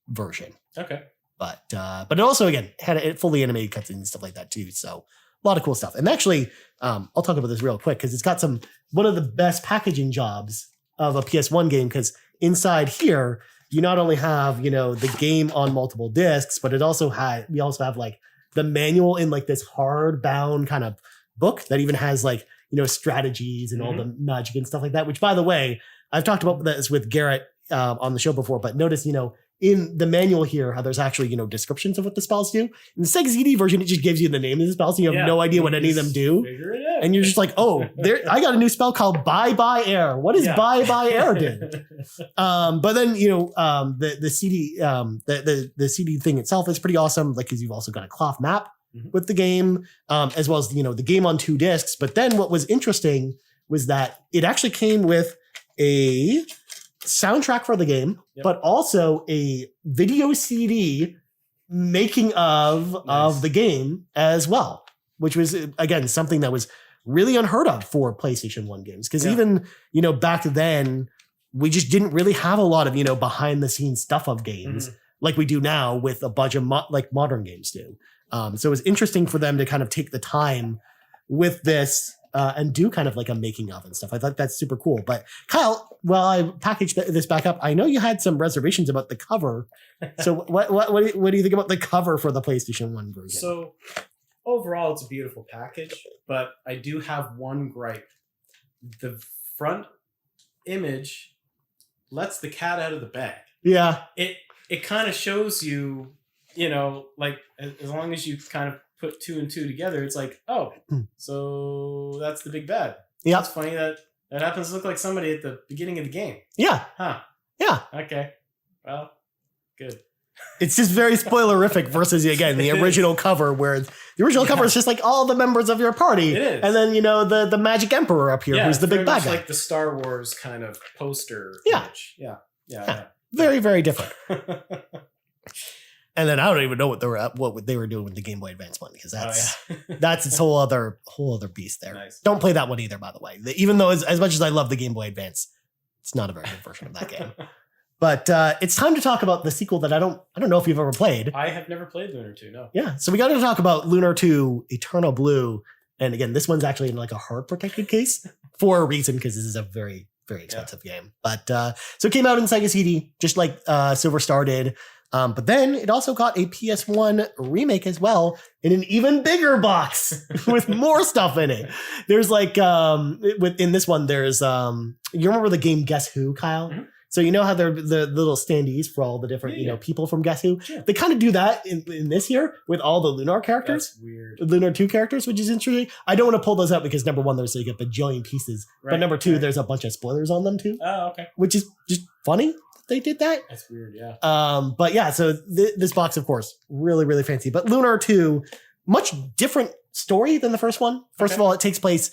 version. Okay. But it also, again, had a fully animated cutscenes and stuff like that too. So a lot of cool stuff. And actually, I'll talk about this real quick because it's got one of the best packaging jobs of a PS1 game, because inside here, you not only have, the game on multiple discs, but we also have like the manual in like this hardbound kind of book that even has like, strategies and all the magic and stuff like that, which by the way, I've talked about this with Garrett on the show before, but notice, in the manual here, how there's actually, descriptions of what the spells do. In the Sega CD version, it just gives you the name of the spells, so you have no idea what any of them do. Figure it out. And you're just like, oh, I got a new spell called Bye Bye Air. What does Bye Bye Air do? But then, the CD, the CD thing itself is pretty awesome, like, because you've also got a cloth map with the game, as well as, the game on 2 discs. But then what was interesting was that it actually came with a soundtrack for the game, but also a video CD making of the game as well, which was, again, something that was really unheard of for PlayStation 1 games. Because Yeah. even, back then, we just didn't really have a lot of, behind the scenes stuff of games like we do now with a bunch of like modern games do. So it was interesting for them to kind of take the time with this and do kind of like a making of and stuff. I thought that's super cool. But Kyle, while I packaged this back up, I know you had some reservations about the cover. So what do you think about the cover for the PlayStation 1 version? So overall, it's a beautiful package, but I do have one gripe. The front image lets the cat out of the bag. Yeah. It kind of shows you, like as long as you kind of put 2 and 2 together, it's like, oh, so that's the big bad. Yeah. It's funny that happens to look like somebody at the beginning of the game. Yeah. Huh. Yeah. Okay. Well, good. It's just very spoilerific versus, again, the original cover, where the original cover is just like all the members of your party. It is. And then, the Magic Emperor up here, who's the big bad guy. like the Star Wars kind of poster Yeah. image. Yeah. Very, very different. And then I don't even know what they were doing with the Game Boy Advance one, because that's its whole other beast there. Nice. Don't play that one either, by the way. Even though as much as I love the Game Boy Advance, it's not a very good version of that game. But it's time to talk about the sequel that I don't know if you've ever played. I have never played Lunar 2, no. Yeah, so we got to talk about Lunar 2 Eternal Blue. And again, this one's actually in like a hard protected case for a reason, because this is a very, very expensive game. But so it came out in Sega CD, just like Silver Star did. But then it also got a PS1 remake as well in an even bigger box with more stuff in it. There's like, in this one, there's, you remember the game Guess Who, Kyle? Mm-hmm. So you know how they're the little standees for all the different, people from Guess Who? Sure. They kind of do that in this here with all the Lunar characters. That's weird. Lunar 2 characters, which is interesting. I don't want to pull those out because number one, there's like a bajillion pieces. Right, but number two, there's a bunch of spoilers on them too. Oh, okay. Which is just funny. They did that. That's weird, yeah. But yeah, so this box, of course, really, really fancy. But Lunar 2, much different story than the first one. First of all, it takes place,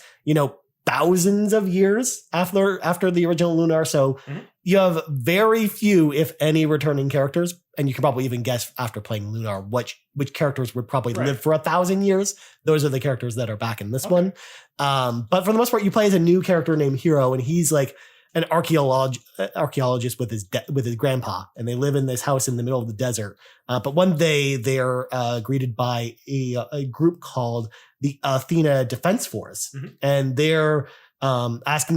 thousands of years after the original Lunar. So you have very few, if any, returning characters. And you can probably even guess after playing Lunar which characters would probably live for 1,000 years. Those are the characters that are back in this one. But for the most part, you play as a new character named Hero, and he's like an archaeologist with his grandpa, and they live in this house in the middle of the desert. But one day they're greeted by a group called the Athena Defense Force, and they're asking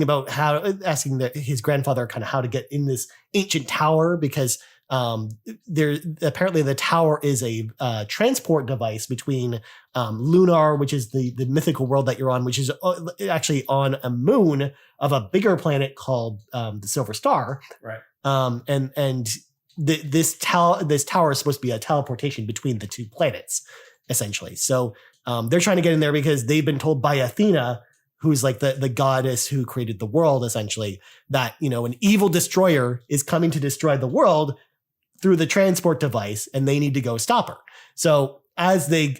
his grandfather kind of how to get in this ancient tower, because apparently the tower is a transport device between Lunar, which is the mythical world that you're on, which is actually on a moon of a bigger planet called the Silver Star. Right. This tower is supposed to be a teleportation between the two planets, essentially. So they're trying to get in there because they've been told by Athena, who's like the goddess who created the world, essentially, that, an evil destroyer is coming to destroy the world through the transport device, and they need to go stop her. So as they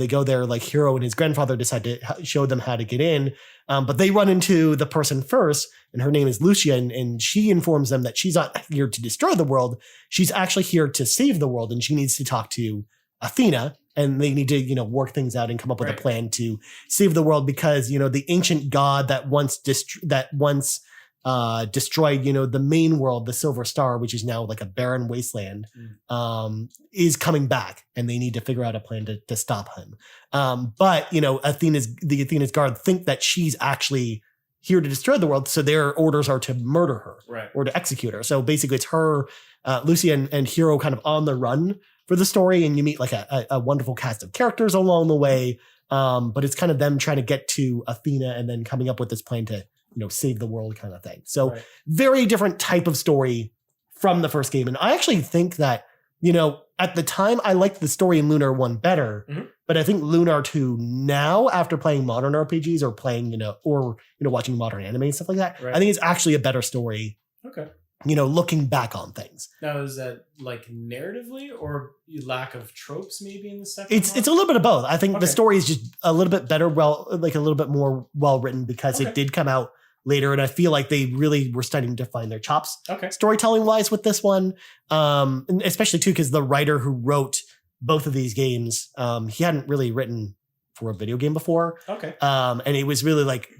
go there, like Hero and his grandfather decide to show them how to get in, but they run into the person first, and her name is Lucia, and she informs them that she's not here to destroy the world. She's actually here to save the world, and she needs to talk to Athena, and they need to, work things out and come up with a plan to save the world, because, the ancient god that once destroyed, the main world, the Silver Star, which is now like a barren wasteland, is coming back, and they need to figure out a plan to stop him. But Athena's guard think that she's actually here to destroy the world, so their orders are to murder her, or to execute her. So basically, it's her, Lucy and Hero kind of on the run for the story, and you meet like a wonderful cast of characters along the way. But it's kind of them trying to get to Athena and then coming up with this plan to save the world kind of thing. So very different type of story from the first game. And I actually think that, at the time I liked the story in Lunar 1 better, but I think Lunar 2 now, after playing modern RPGs or playing, watching modern anime and stuff like that, I think it's actually a better story. Okay. Looking back on things. Now, is that like narratively or lack of tropes maybe in the second It's a little bit of both. I think the story is just a little bit better, a little bit more well written, because it did come out later, and I feel like they really were starting to find their chops storytelling wise with this one, and especially too because the writer who wrote both of these games, he hadn't really written for a video game before. Okay. And it was really like,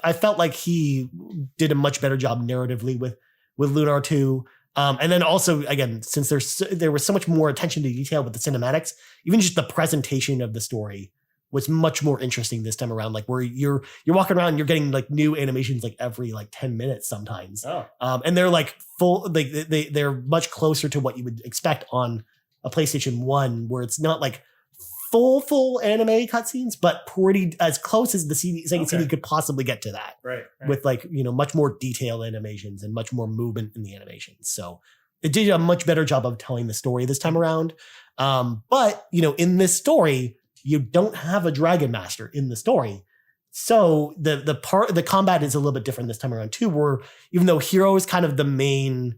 I felt like he did a much better job narratively with Lunar 2. And then also, again, since there was so much more attention to detail with the cinematics, even just the presentation of the story was much more interesting this time around. Like where you're walking around and you're getting like new animations like every like 10 minutes sometimes. Oh. And they're like full, they're much closer to what you would expect on a PlayStation 1, where it's not like full anime cutscenes, but pretty as close as the Sega CD could possibly get to that. Right. With like, much more detailed animations and much more movement in the animations. So it did a much better job of telling the story this time around. But, in this story, you don't have a Dragon Master in the story. So the combat is a little bit different this time around too, where even though Hero is kind of the main,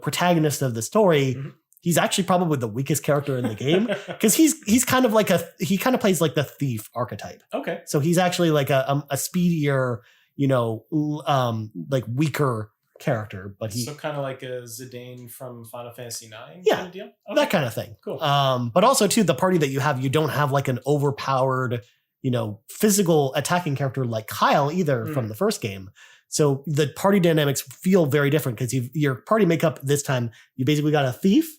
protagonist of the story, he's actually probably the weakest character in the game because he's kind of like he kind of plays like the thief archetype. Okay. So he's actually like a speedier, like weaker character, but so kind of like a Zidane from Final Fantasy IX kind of deal? Okay. That kind of thing. Cool. But also too, the party that you don't have like an overpowered, physical attacking character like Kyle either from the first game. So the party dynamics feel very different because your party makeup this time, you basically got a thief,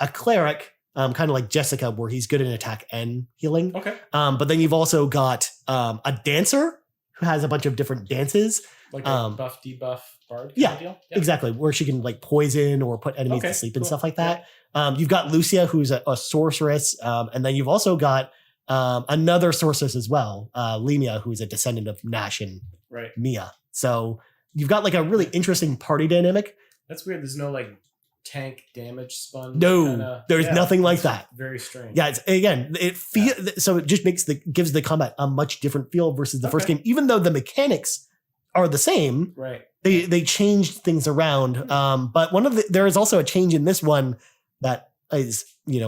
a cleric, kind of like Jessica, where he's good in attack and healing. Okay. But then you've also got a dancer who has a bunch of different dances. Like a buff, debuff bard Yeah, deal? exactly. Where she can like poison or put enemies to sleep and stuff like that. Yeah. You've got Lucia, who's a sorceress. And then you've also got another sorceress as well, Lemia, who's a descendant of Nash and Mia. So you've got like a really interesting party dynamic. That's weird. There's no like tank damage sponge. No, there's nothing like that. Very strange. Yeah, so it just gives the combat a much different feel versus the first game, even though the mechanics are the same. Right. They changed things around. But there is also a change in this one that is,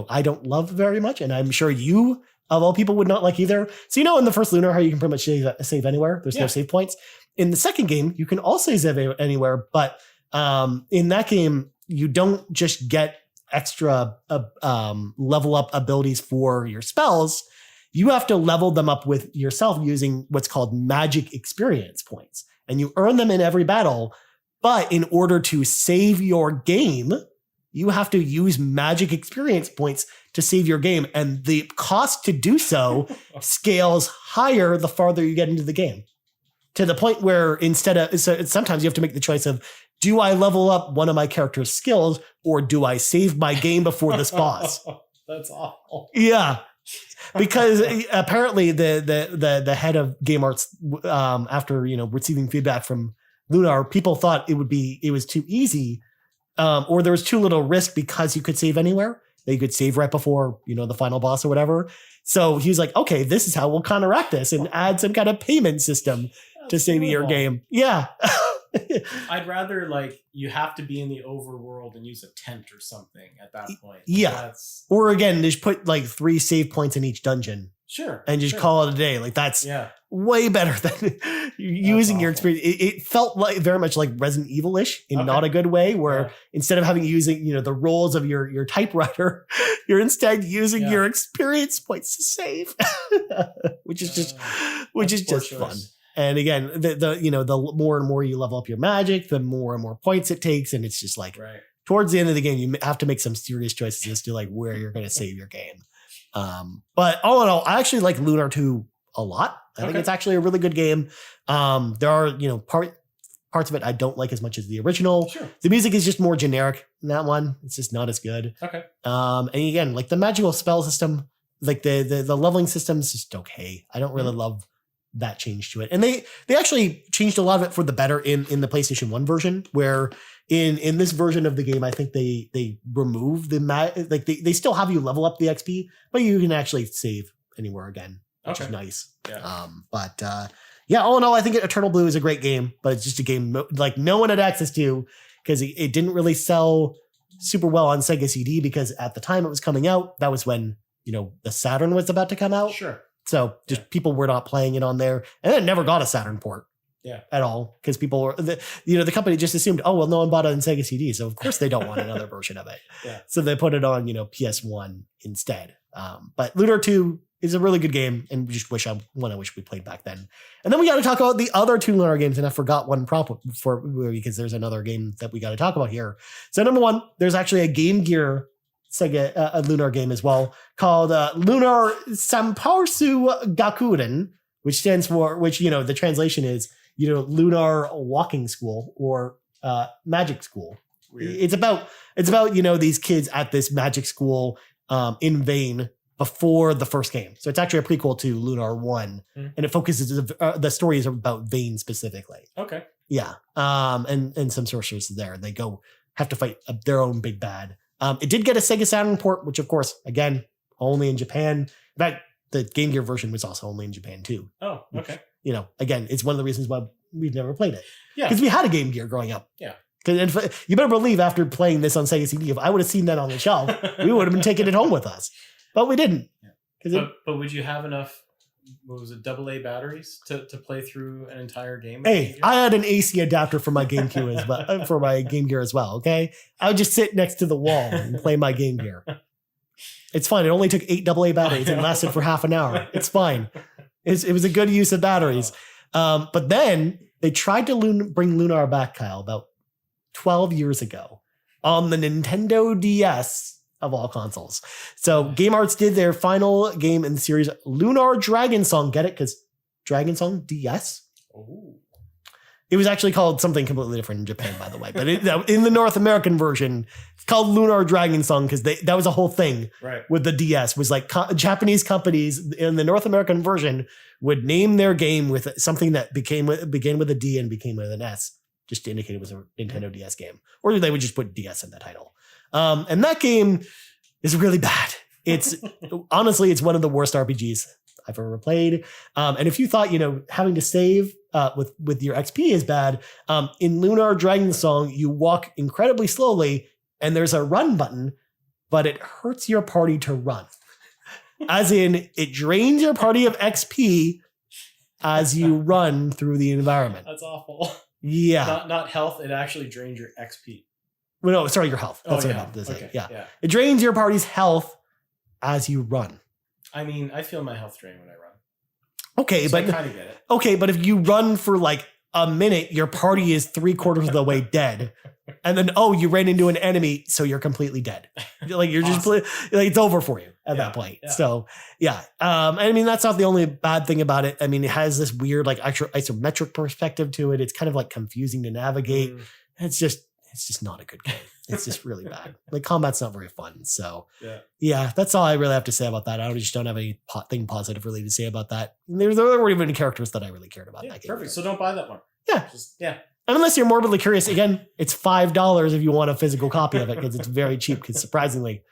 I don't love very much, and I'm sure you of all people would not like either. So in the first Lunar, how you can pretty much save anywhere. There's no save points. In the second game, you can also save anywhere, but in that game, you don't just get extra level up abilities for your spells. You have to level them up with yourself using what's called magic experience points. And you earn them in every battle. But in order to save your game, you have to use magic experience points to save your game. And the cost to do so scales higher the farther you get into the game. To the point where sometimes you have to make the choice of, do I level up one of my character's skills or do I save my game before this boss? That's awful. Yeah. Because apparently the head of Game Arts, after, receiving feedback from Lunar, people thought it was too easy, or there was too little risk because you could save anywhere. That you could save right before, the final boss or whatever. So he was like, okay, this is how we'll counteract this and add some kind of payment system to save your game. Yeah. I'd rather you have to be in the overworld and use a tent or something at that point. Yeah. Or again, just put 3 save points in each dungeon. Sure. And just call it a day. That's way better than using your experience. It felt very much like Resident Evil-ish in not a good way, where instead of using the rolls of your typewriter, you're instead using your experience points to save, which is just fun. And again, the more and more you level up your magic, the more and more points it takes, and it's just towards the end of the game, you have to make some serious choices as to where you're going to save your game. But all in all, I actually like Lunar 2 a lot. I think it's actually a really good game. There are parts of it I don't like as much as the original. Sure. The music is just more generic in that one. It's just not as good. Okay. And again, the magical spell system, the leveling system is just okay. I don't really love that change to it. And they actually changed a lot of it for the better in the PlayStation 1 version, where in this version of the game, I think they remove they still have you level up the XP, but you can actually save anywhere again, which is nice. Yeah. All in all, I think Eternal Blue is a great game, but it's just a game no one had access to because it didn't really sell super well on Sega CD, because at the time it was coming out, that was when the Saturn was about to come out. Sure. So just people were not playing it on there, and it never got a Saturn port. Yeah. At all, because people were the company just assumed, oh well, no one bought it on Sega CD, so of course they don't want another version of it. Yeah. So they put it on PS1 instead. But Lunar 2 It's a really good game, and we just wish we played back then. And then we got to talk about the other two Lunar games, and I forgot one because there's another game that we got to talk about here. So number one, there's actually a Game Gear Sega a Lunar game as well called Lunar Samparsu Gakuren, which the translation is Lunar Walking School or Magic School. Weird. It's about these kids at this magic school in Vane before the first game. So it's actually a prequel to Lunar 1, and it focuses, the story is about Vane specifically. Okay. Yeah. And some sorcerers there. They have to fight their own big bad. It did get a Sega Saturn port, which of course, again, only in Japan. In fact, the Game Gear version was also only in Japan too. Oh, okay. Which, again, it's one of the reasons why we've never played it. Yeah. Because we had a Game Gear growing up. Yeah. And you better believe after playing this on Sega CD, if I would have seen that on the shelf, we would have been taking it home with us. But we didn't. Yeah. But would you have enough, AA batteries to play through an entire game? Hey, I had an AC adapter for my GameCube as well, for my Game Gear as well, okay? I would just sit next to the wall and play my Game Gear. It's fine. It only took 8 AA batteries and lasted for half an hour. It's fine. It was a good use of batteries. But then they tried to bring Lunar back, Kyle, about 12 years ago on the Nintendo DS of all consoles. So Game Arts did their final game in the series, Lunar Dragon Song. Get it? Because Dragon Song DS? Oh. It was actually called something completely different in Japan, by the way. But in the North American version, it's called Lunar Dragon Song because that was a whole thing with the DS. Was like Japanese companies in the North American version would name their game with something that began with a D and became with an S, just to indicate it was a Nintendo DS game. Or they would just put DS in the title. And that game is really bad. It's honestly, it's one of the worst RPGs I've ever played. And if you thought, having to save with your XP is bad, in Lunar Dragon Song, you walk incredibly slowly and there's a run button, but it hurts your party to run. As in, it drains your party of XP as you run through the environment. That's awful. Yeah. Not health, it actually drains your XP. Well, no, sorry, your health. That's what I meant to say. Okay. Yeah. It drains your party's health as you run. I mean, I feel my health drain when I run. Okay, so but I kind of get it. Okay, but if you run for like a minute, your party is 3/4 of the way dead. And then, you ran into an enemy, so you're completely dead. Like you're awesome. Just it's over for you at that point. Yeah. So I mean, that's not the only bad thing about it. I mean, it has this weird like isometric perspective to it. It's kind of like confusing to navigate. It's just not a good game. It's just really bad. Like combat's not very fun. So that's all I really have to say about that. I just don't have anything positive really to say about that. There weren't even any characters that I really cared about that game. Perfect. So don't buy that one. Yeah. And unless you're morbidly curious, again, it's $5 if you want a physical copy of it because it's very cheap. Because surprisingly,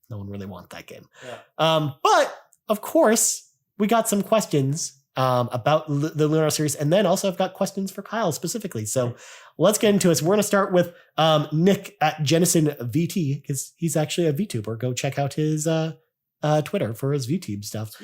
no one really wants that game. Yeah. But of course, we got some questions about the Lunar series, and then also I've got questions for Kyle specifically. So let's get into it. So we're going to start with Nick at Jennison VT because he's actually a VTuber. Go check out his Twitter for his VTube stuff.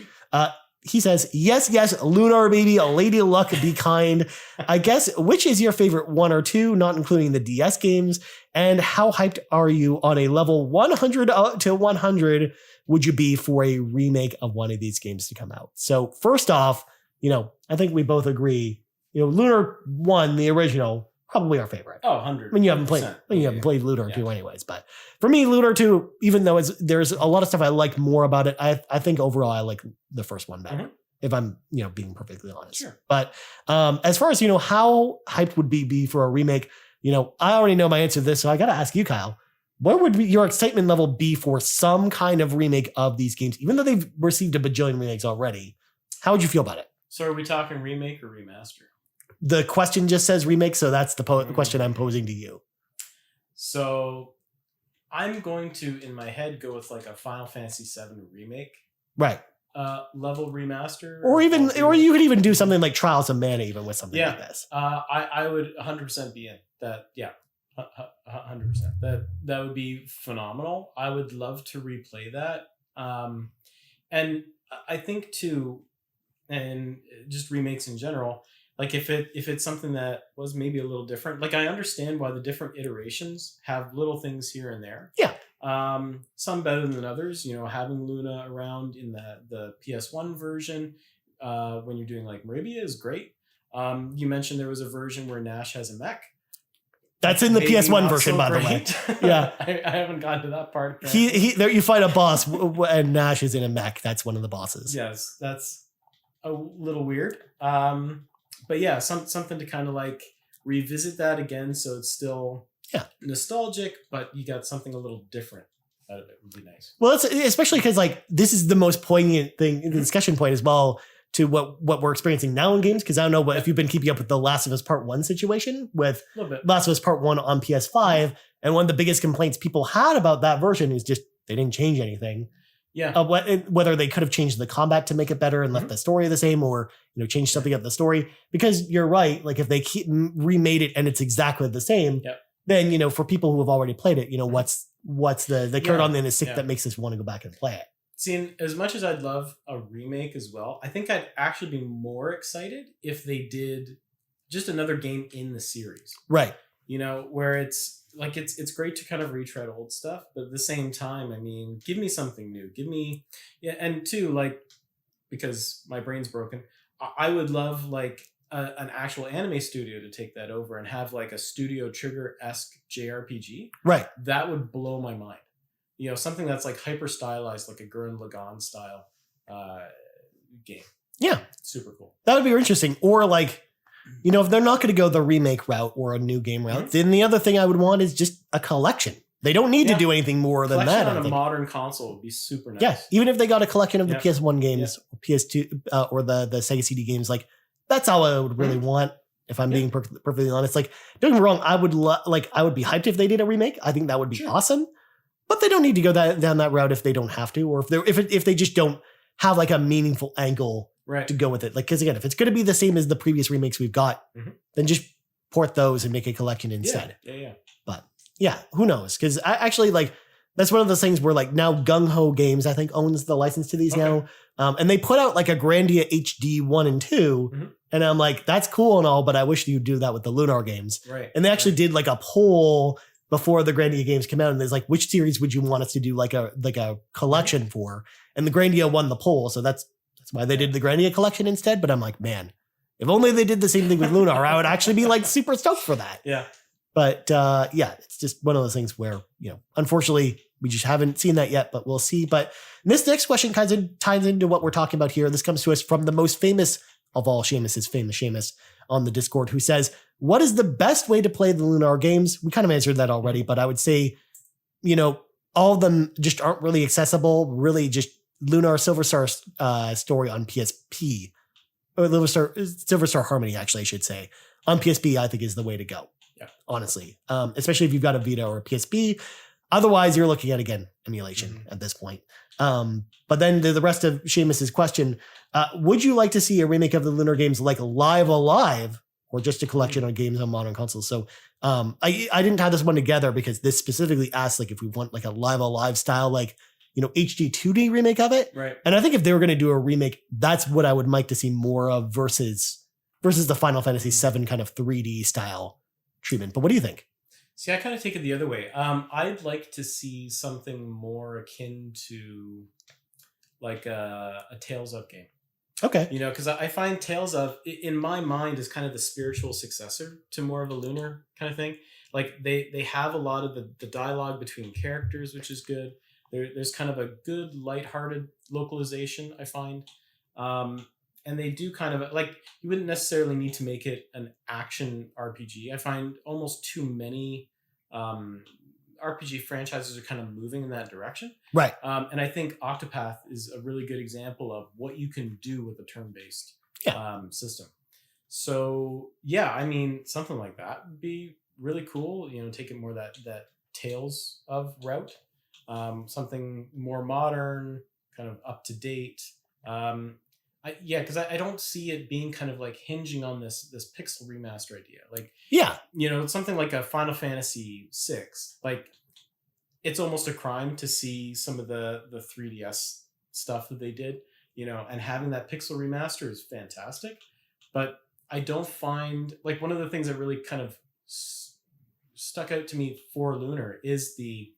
He says, yes, Lunar baby, a lady luck, be kind. I guess, which is your favorite one or two, not including the DS games? And how hyped are you on a level 100 to 100 would you be for a remake of one of these games to come out? So first off, I think we both agree, Lunar 1, the original, probably our favorite. Oh, 100. When you haven't played Lunar 2 anyways. But for me, Lunar 2, even though there's a lot of stuff I like more about it, I think overall I like the first one better. If I'm, being perfectly honest. Sure. But as far as, how hyped would be for a remake, I already know my answer to this, so I got to ask you, Kyle. What would your excitement level be for some kind of remake of these games, even though they've received a bajillion remakes already? How would you feel about it? So are we talking remake or remaster? The question just says remake, so that's the question I'm posing to you. So I'm going to, in my head, go with like a Final Fantasy VII remake. Right. Level remaster. Or you could even do something like Trials of Mana even with something like this. I would 100% be in that. Yeah. 100%. That would be phenomenal. I would love to replay that. And I think too, and just remakes in general, like if it's something that was maybe a little different, like I understand why the different iterations have little things here and there. Yeah. Some better than others. Having Luna around in the PS1 version when you're doing like Maribia is great. You mentioned there was a version where Nash has a mech. That's in the Maybe PS1 not version, so by the way. great. Yeah. I haven't gotten to that part. There you fight a boss and Nash is in a mech. That's one of the bosses. Yes, that's a little weird. But yeah, something to kind of like revisit that again, so it's still nostalgic, but you got something a little different out of it. Would be nice. Well, it's especially because like this is the most poignant thing in the discussion point as well to what we're experiencing now in games. Because I don't know if you've been keeping up with the Last of Us Part 1 situation with Last of Us Part 1 on PS5, and one of the biggest complaints people had about that version is just they didn't change anything. Yeah. Whether they could have changed the combat to make it better and left the story the same, or change something up the story. Because you're right, like if they remade it and it's exactly the same, then for people who have already played it, what's the carrot on the stick that makes us want to go back and play it. See, as much as I'd love a remake as well, I think I'd actually be more excited if they did just another game in the series. Right. Where it's like it's great to kind of retread old stuff, but at the same time, I mean, give me something new. Give me and two, like, because my brain's broken, I would love like an actual anime studio to take that over and have like a Studio Trigger-esque JRPG. Right. That would blow my mind. Something that's like hyper stylized, like a Gurren Lagann style game. Yeah. Super cool. That would be interesting. Or like, if they're not going to go the remake route or a new game route, then the other thing I would want is just a collection. They don't need to do anything more than that. On a modern console would be super nice. Yeah. Even if they got a collection of the PS1 games, or PS2, or the Sega CD games, like that's all I would really want. If I'm being perfectly honest, like don't get me wrong, I would I would be hyped if they did a remake. I think that would be awesome. But they don't need to go down that route if they don't have to, or if they just don't have like a meaningful angle to go with it. Like, because again, if it's going to be the same as the previous remakes we've got, then just port those and make a collection instead. Yeah. But yeah, who knows? Because I actually like that's one of those things where like now Gung Ho Games I think owns the license to these now, and they put out like a Grandia HD 1 and 2, and I'm like that's cool and all, but I wish you'd do that with the Lunar games. Right. And they actually did like a poll before the Grandia games came out, and there's like, which series would you want us to do like a collection for? And the Grandia won the poll, so that's why they did the Grandia collection instead. But I'm like, man, if only they did the same thing with Lunar, I would actually be like super stoked for that. Yeah. But it's just one of those things where unfortunately we just haven't seen that yet, but we'll see. But this next question kind of ties into what we're talking about here. This comes to us from the most famous of all Seamus's, famous Seamus on the Discord, who says, what is the best way to play the Lunar games? We kind of answered that already, but I would say, all of them just aren't really accessible. Really just Lunar Silver Star story on PSP, or Silver Star Harmony, actually, I should say, on PSP, I think is the way to go. Yeah. Honestly. Especially if you've got a Vita or a PSP. Otherwise, you're looking at, again, emulation at this point. But then the rest of Seamus's question, would you like to see a remake of the Lunar games like Live Alive, or just a collection of games on modern consoles? So I didn't tie this one together because this specifically asked like if we want like a Live Alive style, like, HD 2D remake of it. Right. And I think if they were going to do a remake, that's what I would like to see more of versus the Final Fantasy VII kind of 3D style treatment. But what do you think? See, I kind of take it the other way. I'd like to see something more akin to like a Tales of game. Okay. Because I find Tales of, in my mind, is kind of the spiritual successor to more of a Lunar kind of thing. Like they have a lot of the dialogue between characters, which is good. There's kind of a good lighthearted localization, I find. And they do kind of like, you wouldn't necessarily need to make it an action RPG. I find almost too many RPG franchises are kind of moving in that direction. Right. And I think Octopath is a really good example of what you can do with a turn-based system. So yeah, I mean, something like that would be really cool. Take it more that Tales of route. Something more modern, kind of up to date. Because I don't see it being kind of like hinging on this pixel remaster idea. Like, something like a Final Fantasy VI. Like, it's almost a crime to see some of the 3DS stuff that they did, and having that pixel remaster is fantastic. But I don't find, like, one of the things that really kind of stuck out to me for Lunar is the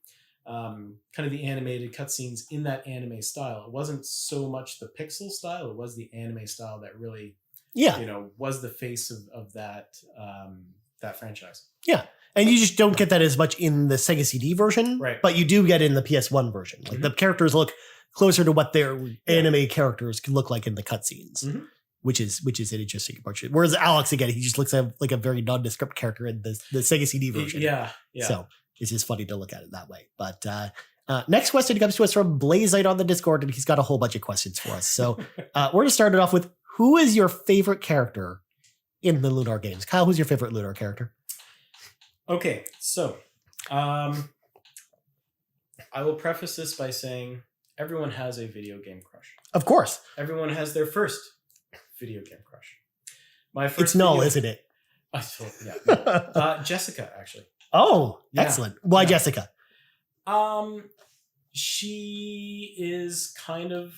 kind of the animated cutscenes in that anime style. It wasn't so much the pixel style; it was the anime style that really, was the face of that that franchise. Yeah. And you just don't get that as much in the Sega CD version, Right. but you do get in the PS1 version. Like the characters look closer to what their anime characters can look like in the cutscenes, which is an interesting approach. Whereas Alex, again, he just looks like a very nondescript character in the Sega CD version. Yeah. So it's just funny to look at it that way. But next question comes to us from Blazite on the Discord, and he's got a whole bunch of questions for us. So we're going to start it off with, who is your favorite character in the Lunar games? Kyle, who's your favorite Lunar character? Okay, so I will preface this by saying everyone has a video game crush. Of course. Everyone has their first video game crush. My first. It's Null, isn't it? Jessica, actually. Oh, excellent. Why Jessica? She is kind of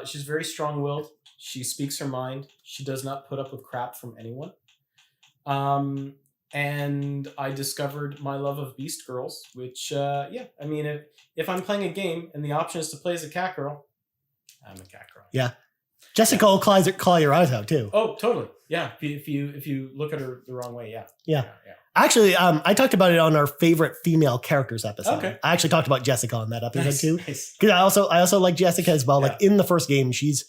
she's very strong-willed. She speaks her mind. She does not put up with crap from anyone. And I discovered my love of Beast Girls, which, I mean, if I'm playing a game and the option is to play as a cat girl, I'm a cat girl. Yeah. Jessica will call your eyes out, too. Oh, totally. Yeah. If you look at her the wrong way, yeah. Yeah. Actually, I talked about it on our favorite female characters episode. Okay. I actually talked about Jessica on that episode, too. Nice. Because I also like Jessica as well. Like, in the first game, she's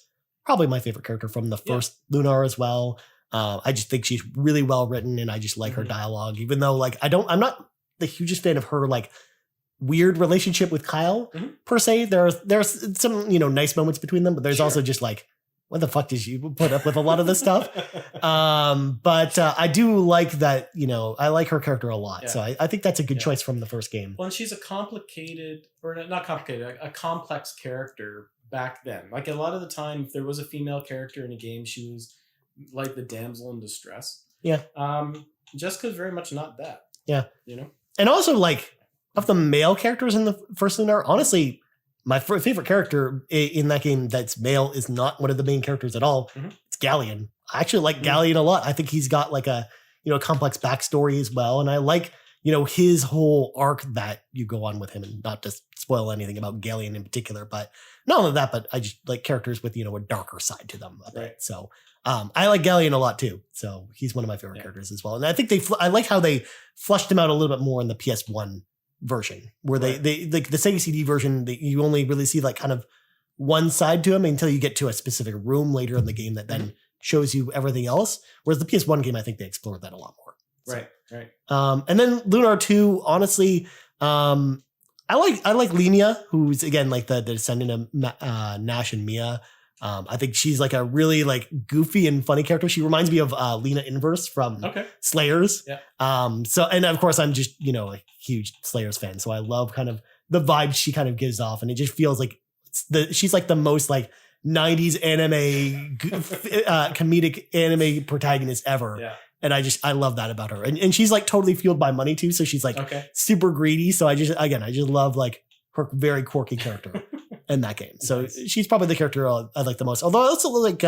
probably my favorite character from the first Lunar as well. I just think she's really well written, and I just like her dialogue, even though I'm not the hugest fan of her weird relationship with Kyle per se. There's some nice moments between them, but there's also just what the fuck did you put up with a lot of this stuff? But I do like that. I like her character a lot, so I think that's a good choice from the first game. Well, and she's a complicated, or not complicated, a complex character back then. Like a lot of the time, if there was a female character in a game, she was like the damsel in distress. Yeah. Jessica's very much not that. Yeah. And also of the male characters in the first Lunar, honestly, my favorite character in that game that's male is not one of the main characters at all. It's Galleon. I actually like Galleon a lot. I think he's got a complex backstory as well. And I like, his whole arc that you go on with him, and not to spoil anything about Galleon in particular, but not only that, but I just like characters with, a darker side to them a bit. Right. So I like Galleon a lot too. So he's one of my favorite characters as well. And I think I like how they flushed him out a little bit more in the PS1 version, where they the Sega CD version, you only really see kind of one side to him until you get to a specific room later in the game that then shows you everything else. Whereas the PS1 game, I think they explored that a lot more. So, right. And then Lunar 2, honestly, I like Linnea, who's again the descendant of Nash and Mia. I think she's a really goofy and funny character. She reminds me of Lena Inverse from Slayers. Yeah. So, and of course I'm just, a huge Slayers fan. So I love kind of the vibe she kind of gives off. And it just feels like she's the most 90s anime, comedic anime protagonist ever. Yeah. And I love that about her. And she's totally fueled by money too. So she's super greedy. So I just love her very quirky character in that game. So she's probably the character I like the most. Although I also like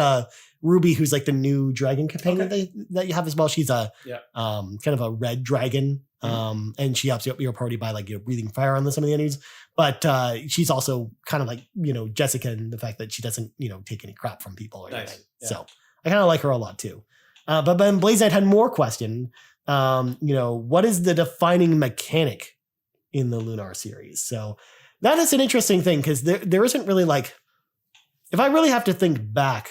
Ruby, who's the new dragon companion that you have as well. She's a kind of a red dragon. And she helps you up your party by breathing fire on some of the enemies. But she's also kind of Jessica in the fact that she doesn't, take any crap from people or anything. Yeah. So I kind of like her a lot too. But then Blazite had more question. What is the defining mechanic in the Lunar series? So that is an interesting thing, because there isn't really if I really have to think back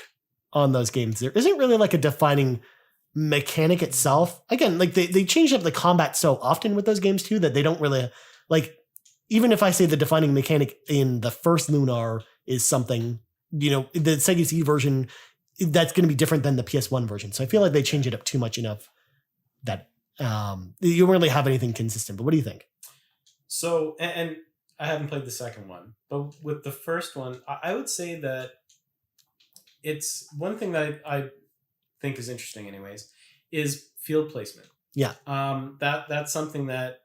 on those games, there isn't really a defining mechanic itself. Again, they changed up the combat so often with those games too that they don't really even if I say the defining mechanic in the first Lunar is something, the Sega CD version, that's going to be different than the PS1 version. So I feel like they change it up too much enough that you don't really have anything consistent. But what do you think? So, and I haven't played the second one, but with the first one, I would say that it's one thing that I think is interesting anyways, is field placement. Yeah. That's something that,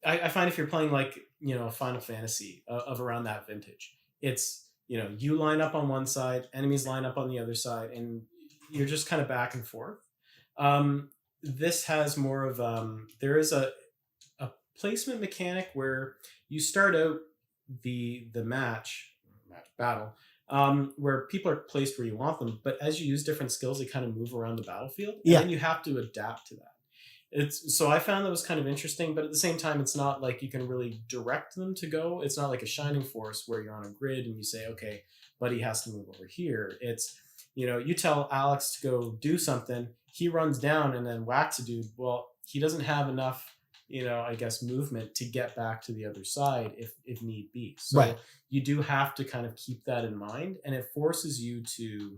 I find if you're playing Final Fantasy of around that vintage, it's, you line up on one side, enemies line up on the other side, and you're just kind of back and forth. This has more of, there is a placement mechanic where you start out the match battle where people are placed where you want them, but as you use different skills, they kind of move around the battlefield, and then you have to adapt to that. So I found that was kind of interesting, but at the same time, it's not like you can really direct them to go. It's not like a Shining Force where you're on a grid and you say, okay, buddy has to move over here. It's, you tell Alex to go do something, he runs down and then whacks a dude. Well, he doesn't have enough, I guess, movement to get back to the other side if need be. So you do have to kind of keep that in mind, and it forces you to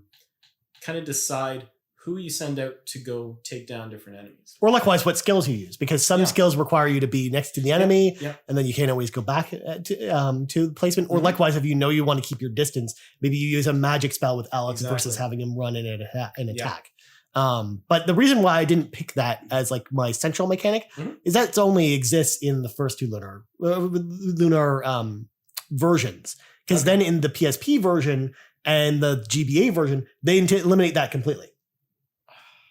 kind of decide who you send out to go take down different enemies. Or likewise, what skills you use, because some skills require you to be next to the enemy, and then you can't always go back to placement. Or likewise, if you want to keep your distance, maybe you use a magic spell with Alex versus having him run in an attack. But the reason why I didn't pick that as like my central mechanic is that it only exists in the first two Lunar versions. Because then in the PSP version and the GBA version, they eliminate that completely.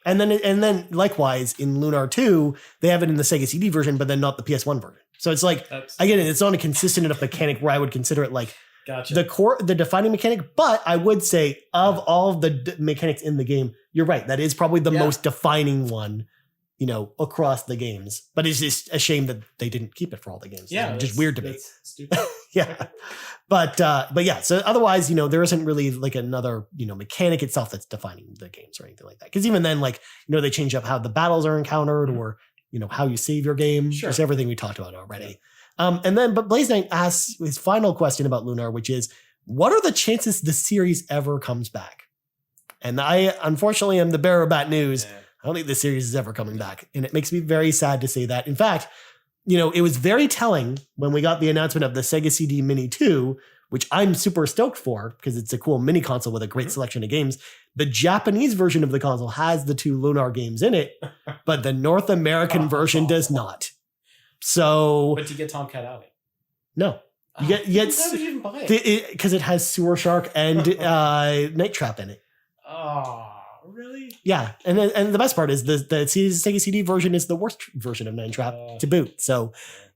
And then likewise in Lunar 2, they have it in the Sega CD version, but then not the PS1 version. So it's like, again, it's not a consistent enough mechanic where I would consider it like the defining mechanic. But I would say of all of the mechanics in the game, you're right. That is probably the most defining one, across the games. But it's just a shame that they didn't keep it for all the games. Yeah. It's just weird to me. Stupid. Yeah. But yeah, so otherwise, there isn't really like another, mechanic itself that's defining the games or anything like that. Because even then, like, they change up how the battles are encountered or, how you save your game. Sure. Just everything we talked about already. But Blaze Knight asks his final question about Lunar, which is, what are the chances the series ever comes back? And I, unfortunately, am the bearer of bad news. Yeah. I don't think the series is ever coming back. And it makes me very sad to say that. In fact, it was very telling when we got the announcement of the Sega CD Mini 2, which I'm super stoked for because it's a cool mini console with a great selection of games. The Japanese version of the console has the two Lunar games in it, but the North American version does not. So, but do you get Tomcat Alley? No. You get why would you even buy it? Because it has Sewer Shark and Night Trap in it. Oh, really? Yeah, and the best part is the Sega CD version is the worst version of Night Trap to boot. So,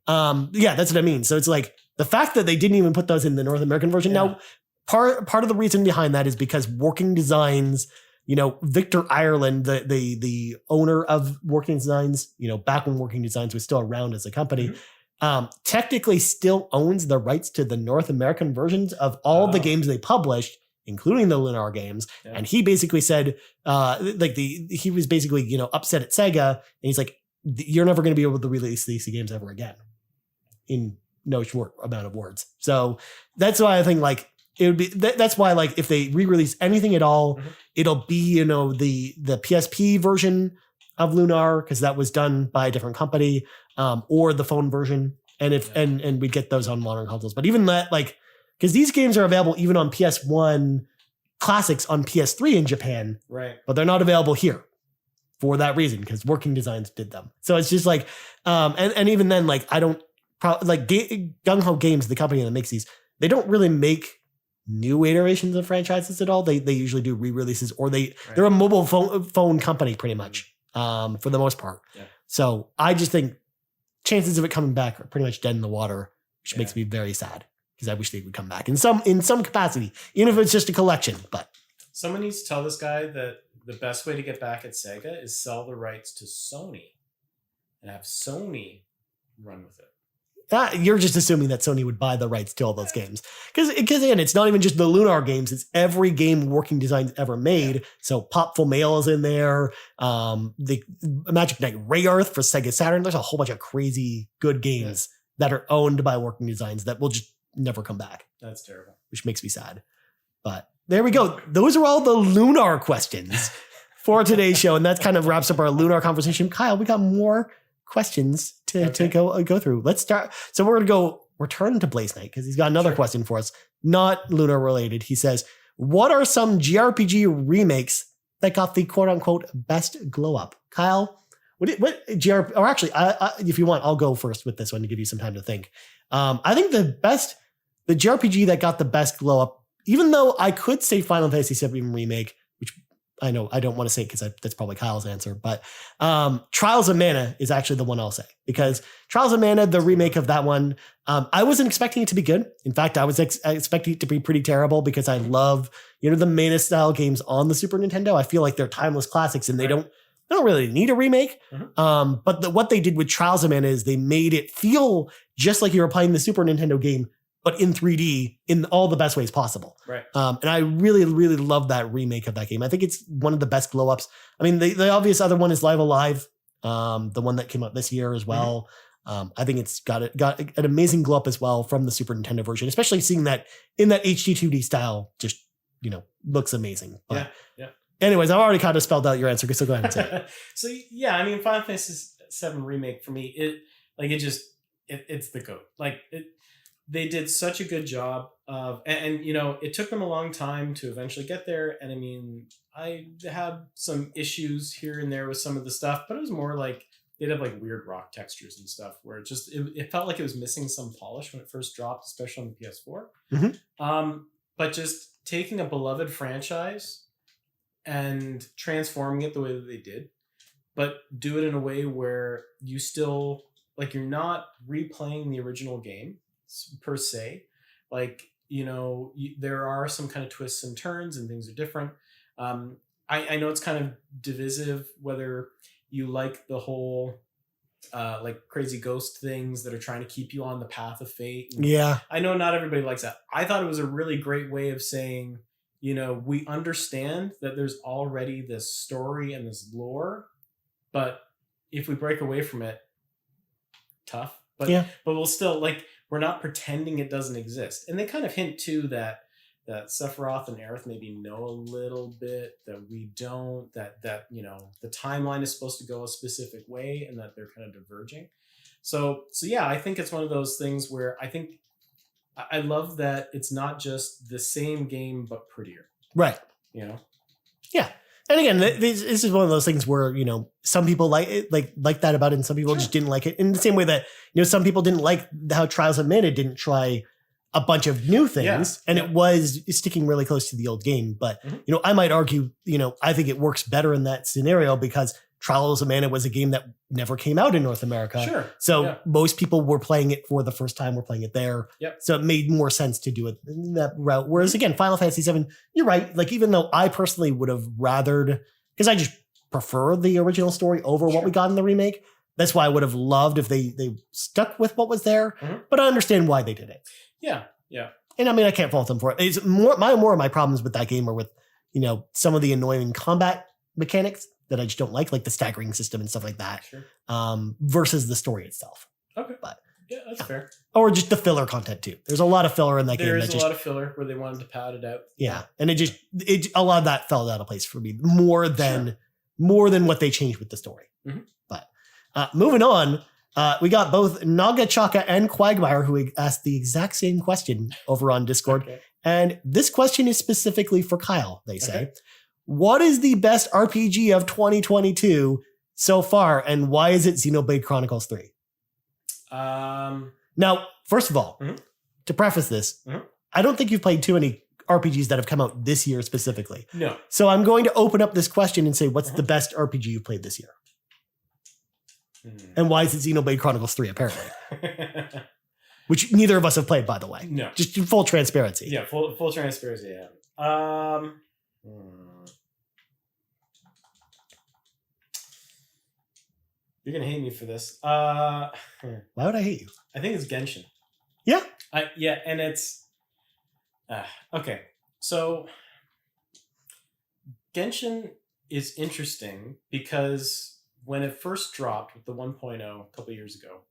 that's what I mean. So it's like the fact that they didn't even put those in the North American version. Now, part of the reason behind that is because Working Designs, Victor Ireland, the owner of Working Designs, back when Working Designs was still around as a company, technically still owns the rights to the North American versions of all the games they published, including the Lunar games. Yeah. And he basically said, he was basically, upset at Sega. And he's like, you're never going to be able to release these games ever again in no short amount of words. So that's why I think like it would be, that's why like if they re-release anything at all, it'll be, the PSP version of Lunar, because that was done by a different company, or the phone version. And and we'd get those on modern consoles. But even that, like, because these games are available even on PS1 classics on PS3 in Japan, right? But they're not available here for that reason, because Working Designs did them. So it's just like, and even then, like, I don't Gung Ho Games, the company that makes these, they don't really make new iterations of franchises at all. They usually do re-releases, or they're a mobile phone company pretty much, for the most part. Yeah. So I just think chances of it coming back are pretty much dead in the water, which makes me very sad. Because I wish they would come back in some capacity, even if it's just a collection. But someone needs to tell this guy that the best way to get back at Sega is sell the rights to Sony and have Sony run with it. You're just assuming that Sony would buy the rights to all those games. Because again, it's not even just the Lunar games; it's every game Working Designs ever made. Yeah. So Popful Mail is in there. The Magic Knight Rayearth for Sega Saturn. There's a whole bunch of crazy good games that are owned by Working Designs that will just never come back. That's terrible. Which makes me sad. But there we go. Those are all the Lunar questions for today's show. And that kind of wraps up our Lunar conversation. Kyle, we got more questions to go through. Let's start. So we're going to go return to Blaze Knight because he's got another question for us, not Lunar related. He says, what are some JRPG remakes that got the quote unquote best glow up? Kyle, if you want, I'll go first with this one to give you some time to think. I think the JRPG that got the best glow up, even though I could say Final Fantasy VII Remake, which I know I don't want to say it because that's probably Kyle's answer, but Trials of Mana is actually the one I'll say, because Trials of Mana, the remake of that one, I wasn't expecting it to be good. In fact, I was expecting it to be pretty terrible because I love, the Mana style games on the Super Nintendo. I feel like they're timeless classics and they don't really need a remake. But what they did with Trials of Mana is they made it feel just like you were playing the Super Nintendo game, but in 3D in all the best ways possible. Right. And I really, really love that remake of that game. I think it's one of the best glow ups. I mean, the obvious other one is Live Alive, the one that came out this year as well. I think it's got an amazing glow up as well from the Super Nintendo version, especially seeing that in that HD 2D style, just, looks amazing. But yeah. Anyways, I've already kind of spelled out your answer, so go ahead and say it. So yeah, I mean, Final Fantasy VII remake for me, it's the GOAT. They did such a good job of, and it took them a long time to eventually get there. And I mean, I had some issues here and there with some of the stuff, but it was more like they'd have like weird rock textures and stuff where it felt like it was missing some polish when it first dropped, especially on the PS4. But just taking a beloved franchise and transforming it the way that they did, but do it in a way where you still, like, you're not replaying the original game per se. There are some kind of twists and turns and things are different. I know it's kind of divisive whether you like the whole crazy ghost things that are trying to keep you on the path of fate. And yeah. I know not everybody likes that. I thought it was a really great way of saying, we understand that there's already this story and this lore, but if we break away from it, tough. But we'll still, we're not pretending it doesn't exist. And they kind of hint too that Sephiroth and Aerith maybe know a little bit that we don't, that the timeline is supposed to go a specific way and that they're kind of diverging. So yeah, I think it's one of those things where I love that it's not just the same game but prettier. Right. Yeah. And again, this is one of those things where, some people like it, like that about it, and some people just didn't like it. In the same way that, some people didn't like how Trials of Mana didn't try a bunch of new things, and it was sticking really close to the old game. But, I might argue, I think it works better in that scenario because Trials of Mana was a game that never came out in North America. Sure. So most people were playing it for the first time, were playing it there. Yep. So it made more sense to do it in that route. Whereas again, Final Fantasy VII, you're right. Like, even though I personally would have rathered, because I just prefer the original story over what we got in the remake. That's why I would have loved if they stuck with what was there. But I understand why they did it. Yeah. And I mean, I can't fault them for it. It's more of my problems with that game are with, some of the annoying combat mechanics that I just don't like the staggering system and stuff like that, versus the story itself. Okay. But yeah, that's fair. Or just the filler content too. There's a lot of filler in that game. There is a lot of filler where they wanted to pad it out. Yeah. And a lot of that fell out of place for me more than what they changed with the story. But moving on, we got both Naga Chaka and Quagmire who asked the exact same question over on Discord. Okay. And this question is specifically for Kyle, they say. Okay. What is the best RPG of 2022 so far, and why is it Xenoblade Chronicles 3? Now, first of all, to preface this, I don't think you've played too many RPGs that have come out this year specifically. No. So I'm going to open up this question and say, what's the best RPG you've played this year? And why is it Xenoblade Chronicles 3, apparently? Which neither of us have played, by the way. No. Just in full transparency. Yeah, full transparency, yeah. You're going to hate me for this. Why would I hate you? I think it's Genshin. Yeah. And it's... okay. So, Genshin is interesting because when it first dropped with the 1.0 a couple years ago,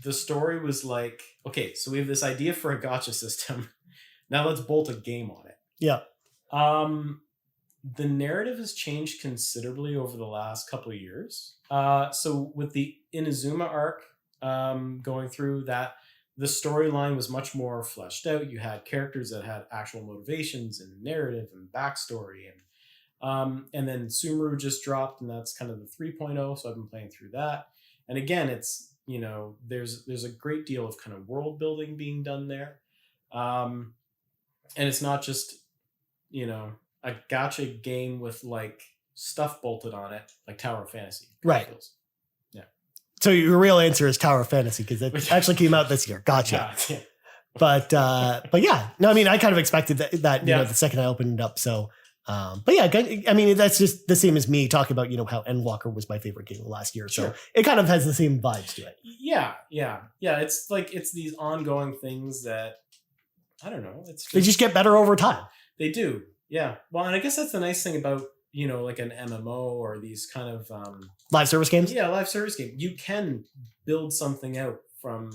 the story was like, okay, so we have this idea for a gacha system. Now let's bolt a game on it. Yeah. The narrative has changed considerably over the last couple of years. So with the Inazuma arc going through that, the storyline was much more fleshed out. You had characters that had actual motivations and narrative and backstory. And then Sumeru just dropped, and that's kind of the 3.0. So I've been playing through that. And again, it's, there's a great deal of kind of world building being done there. And it's not just, a gotcha game with like stuff bolted on it, like Tower of Fantasy. Right. Feels. So your real answer is Tower of Fantasy because it actually came out this year. Gotcha. Yeah. But yeah, no, I mean, I kind of expected that you know, the second I opened it up. So, but yeah, I mean, that's just the same as me talking about, you know, how Endwalker was my favorite game last year. So it kind of has the same vibes to it. Yeah. It's like, it's these ongoing things that, I don't know. They just get better over time. They do. Yeah. Well, and I guess that's the nice thing about, you know, like an MMO or these kind of live service games. Yeah, live service game. You can build something out from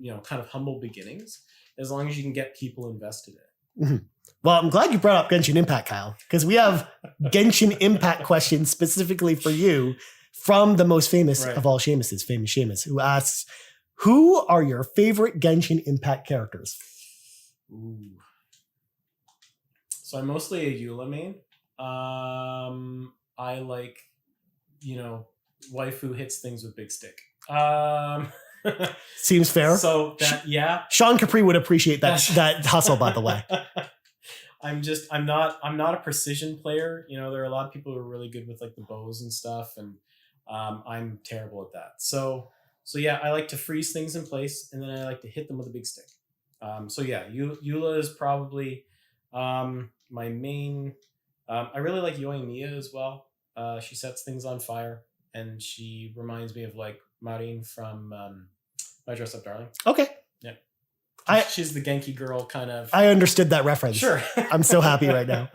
you know, kind of humble beginnings, as long as you can get people invested in it. Mm-hmm. Well, I'm glad you brought up Genshin Impact, Kyle, because we have Genshin Impact questions specifically for you from the most famous of all Seamuses, famous Seamus, who asks, "Who are your favorite Genshin Impact characters?" Ooh. So I'm mostly a Eula main. I like, you know, waifu hits things with big stick. Seems fair. So that, yeah. Sean Capri would appreciate that hustle, by the way. I'm not a precision player. You know, there are a lot of people who are really good with like the bows and stuff, and I'm terrible at that. So yeah, I like to freeze things in place, and then I like to hit them with a big stick. So yeah, Eula is probably my main. I really like Yoimiya as well. She sets things on fire, and she reminds me of like Marin from My Dress Up Darling. Okay. Yeah. She's the Genki girl kind of. I understood that reference. Sure. I'm so happy right now.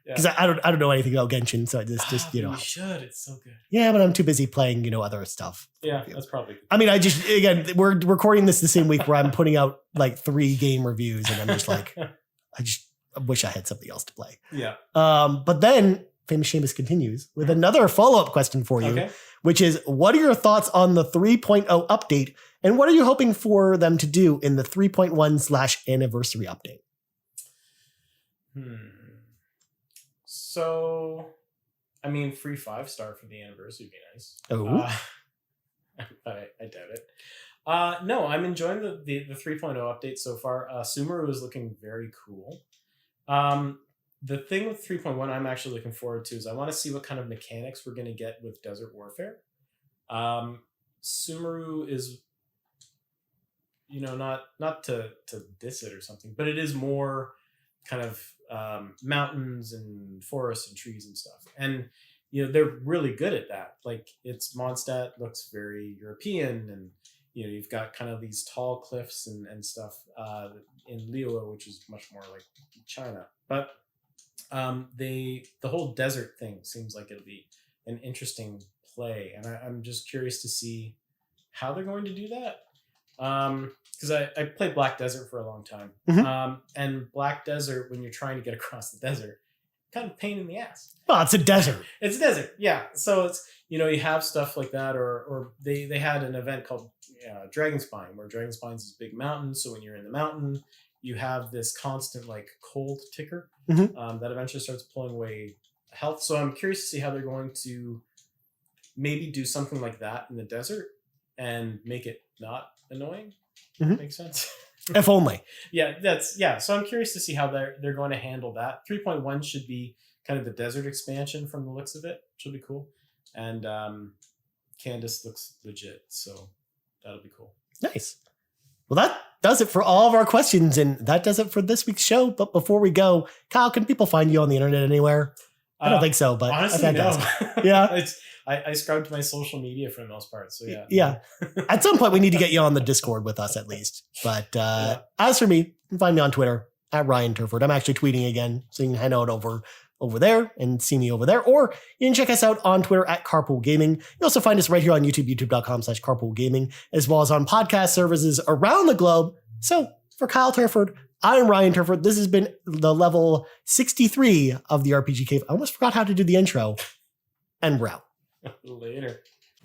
Because Yeah. I don't know anything about Genshin, so I just you know. You should. It's so good. Yeah, but I'm too busy playing, you know, other stuff. Yeah, that's probably good. I mean, again, we're recording this the same week where I'm putting out like 3 game reviews, and I'm just like, I wish I had something else to play. Yeah. But then Famous Seamus continues with another follow-up question for you, which is, what are your thoughts on the 3.0 update, and what are you hoping for them to do in the 3.1/anniversary update? So, I mean, free 5-star for the anniversary would be nice. Oh. But I doubt it. No, I'm enjoying the 3.0 update so far. Sumeru is looking very cool. The thing with 3.1 I'm actually looking forward to is I want to see what kind of mechanics we're going to get with Desert Warfare. Sumeru is, you know, not to diss it or something, but it is more kind of mountains and forests and trees and stuff. And, you know, they're really good at that. Like, its Mondstadt looks very European, and, you know, you've got kind of these tall cliffs and stuff in Liyue, which is much more like China. But the whole desert thing seems like it'll be an interesting play, and I'm just curious to see how they're going to do that. Because I played Black Desert for a long time. And Black Desert, when you're trying to get across the desert, kind of pain in the ass. Well, it's a desert. It's a desert, yeah. So it's, you know, you have stuff like that, or they had an event called Dragonspine, where Dragonspine's this big mountain. So when you're in the mountain, you have this constant like cold ticker that eventually starts pulling away health. So I'm curious to see how they're going to maybe do something like that in the desert and make it not annoying. Makes sense. If only. So I'm curious to see how they're going to handle that. 3.1 should be kind of the desert expansion from the looks of it, which will be cool. And Candace looks legit, so that'll be cool. Nice. Well, that does it for all of our questions, and that does it for this week's show. But before we go, Kyle, can people find you on the internet anywhere? I don't think so, but honestly, no. Yeah. I scrubbed my social media for the most part, so yeah. Yeah. At some point, we need to get you on the Discord with us at least. But as for me, you can find me on Twitter at Ryan Turford. I'm actually tweeting again, so you can hang out over there and see me over there. Or you can check us out on Twitter at Carpool Gaming. You also find us right here on YouTube, youtube.com/Carpool Gaming, as well as on podcast services around the globe. So for Kyle Turford, I'm Ryan Turford. This has been the level 63 of the RPG Cave. I almost forgot how to do the intro. And we're out. Later.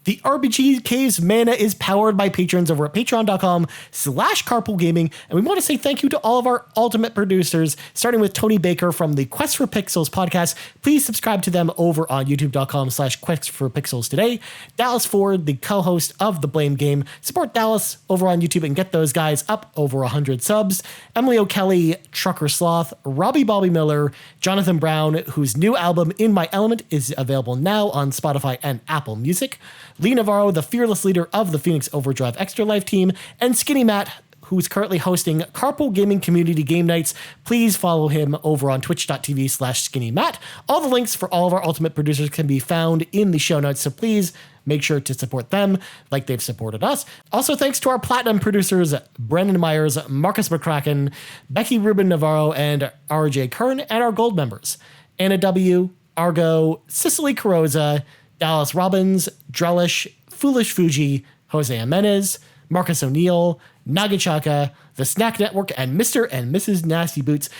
The RPG Caves Mana is powered by patrons over at patreon.com/carpoolgaming. And we want to say thank you to all of our ultimate producers, starting with Tony Baker from the Quest for Pixels podcast. Please subscribe to them over on youtube.com/Quest for Pixels today. Dallas Ford, the co-host of The Blame Game. Support Dallas over on YouTube and get those guys up over 100 subs. Emily O'Kelly, Trucker Sloth, Robby Bobby Miller, Johnathan Brown, whose new album In My Element is available now on Spotify and Apple Music. Lee Navarro, the fearless leader of the Phoenix Overdrive Extra Life team, and Skinny Matt, who's currently hosting Carpool Gaming Community Game Nights. Please follow him over on twitch.tv/skinnymatt. All the links for all of our ultimate producers can be found in the show notes, so please make sure to support them like they've supported us. Also, thanks to our platinum producers, Brendan Myers, Marcus McCracken, Becky Rubin Navarro, and RJ Kern, and our gold members, Anna W., Argo, Cicely Carosa, Dallas Robbins, Drellish, Foolish Fuji, Jose Jimenez, Marcus O'Neill, Nagachaka, The Snack Network, and Mr. and Mrs. Nasty Boots.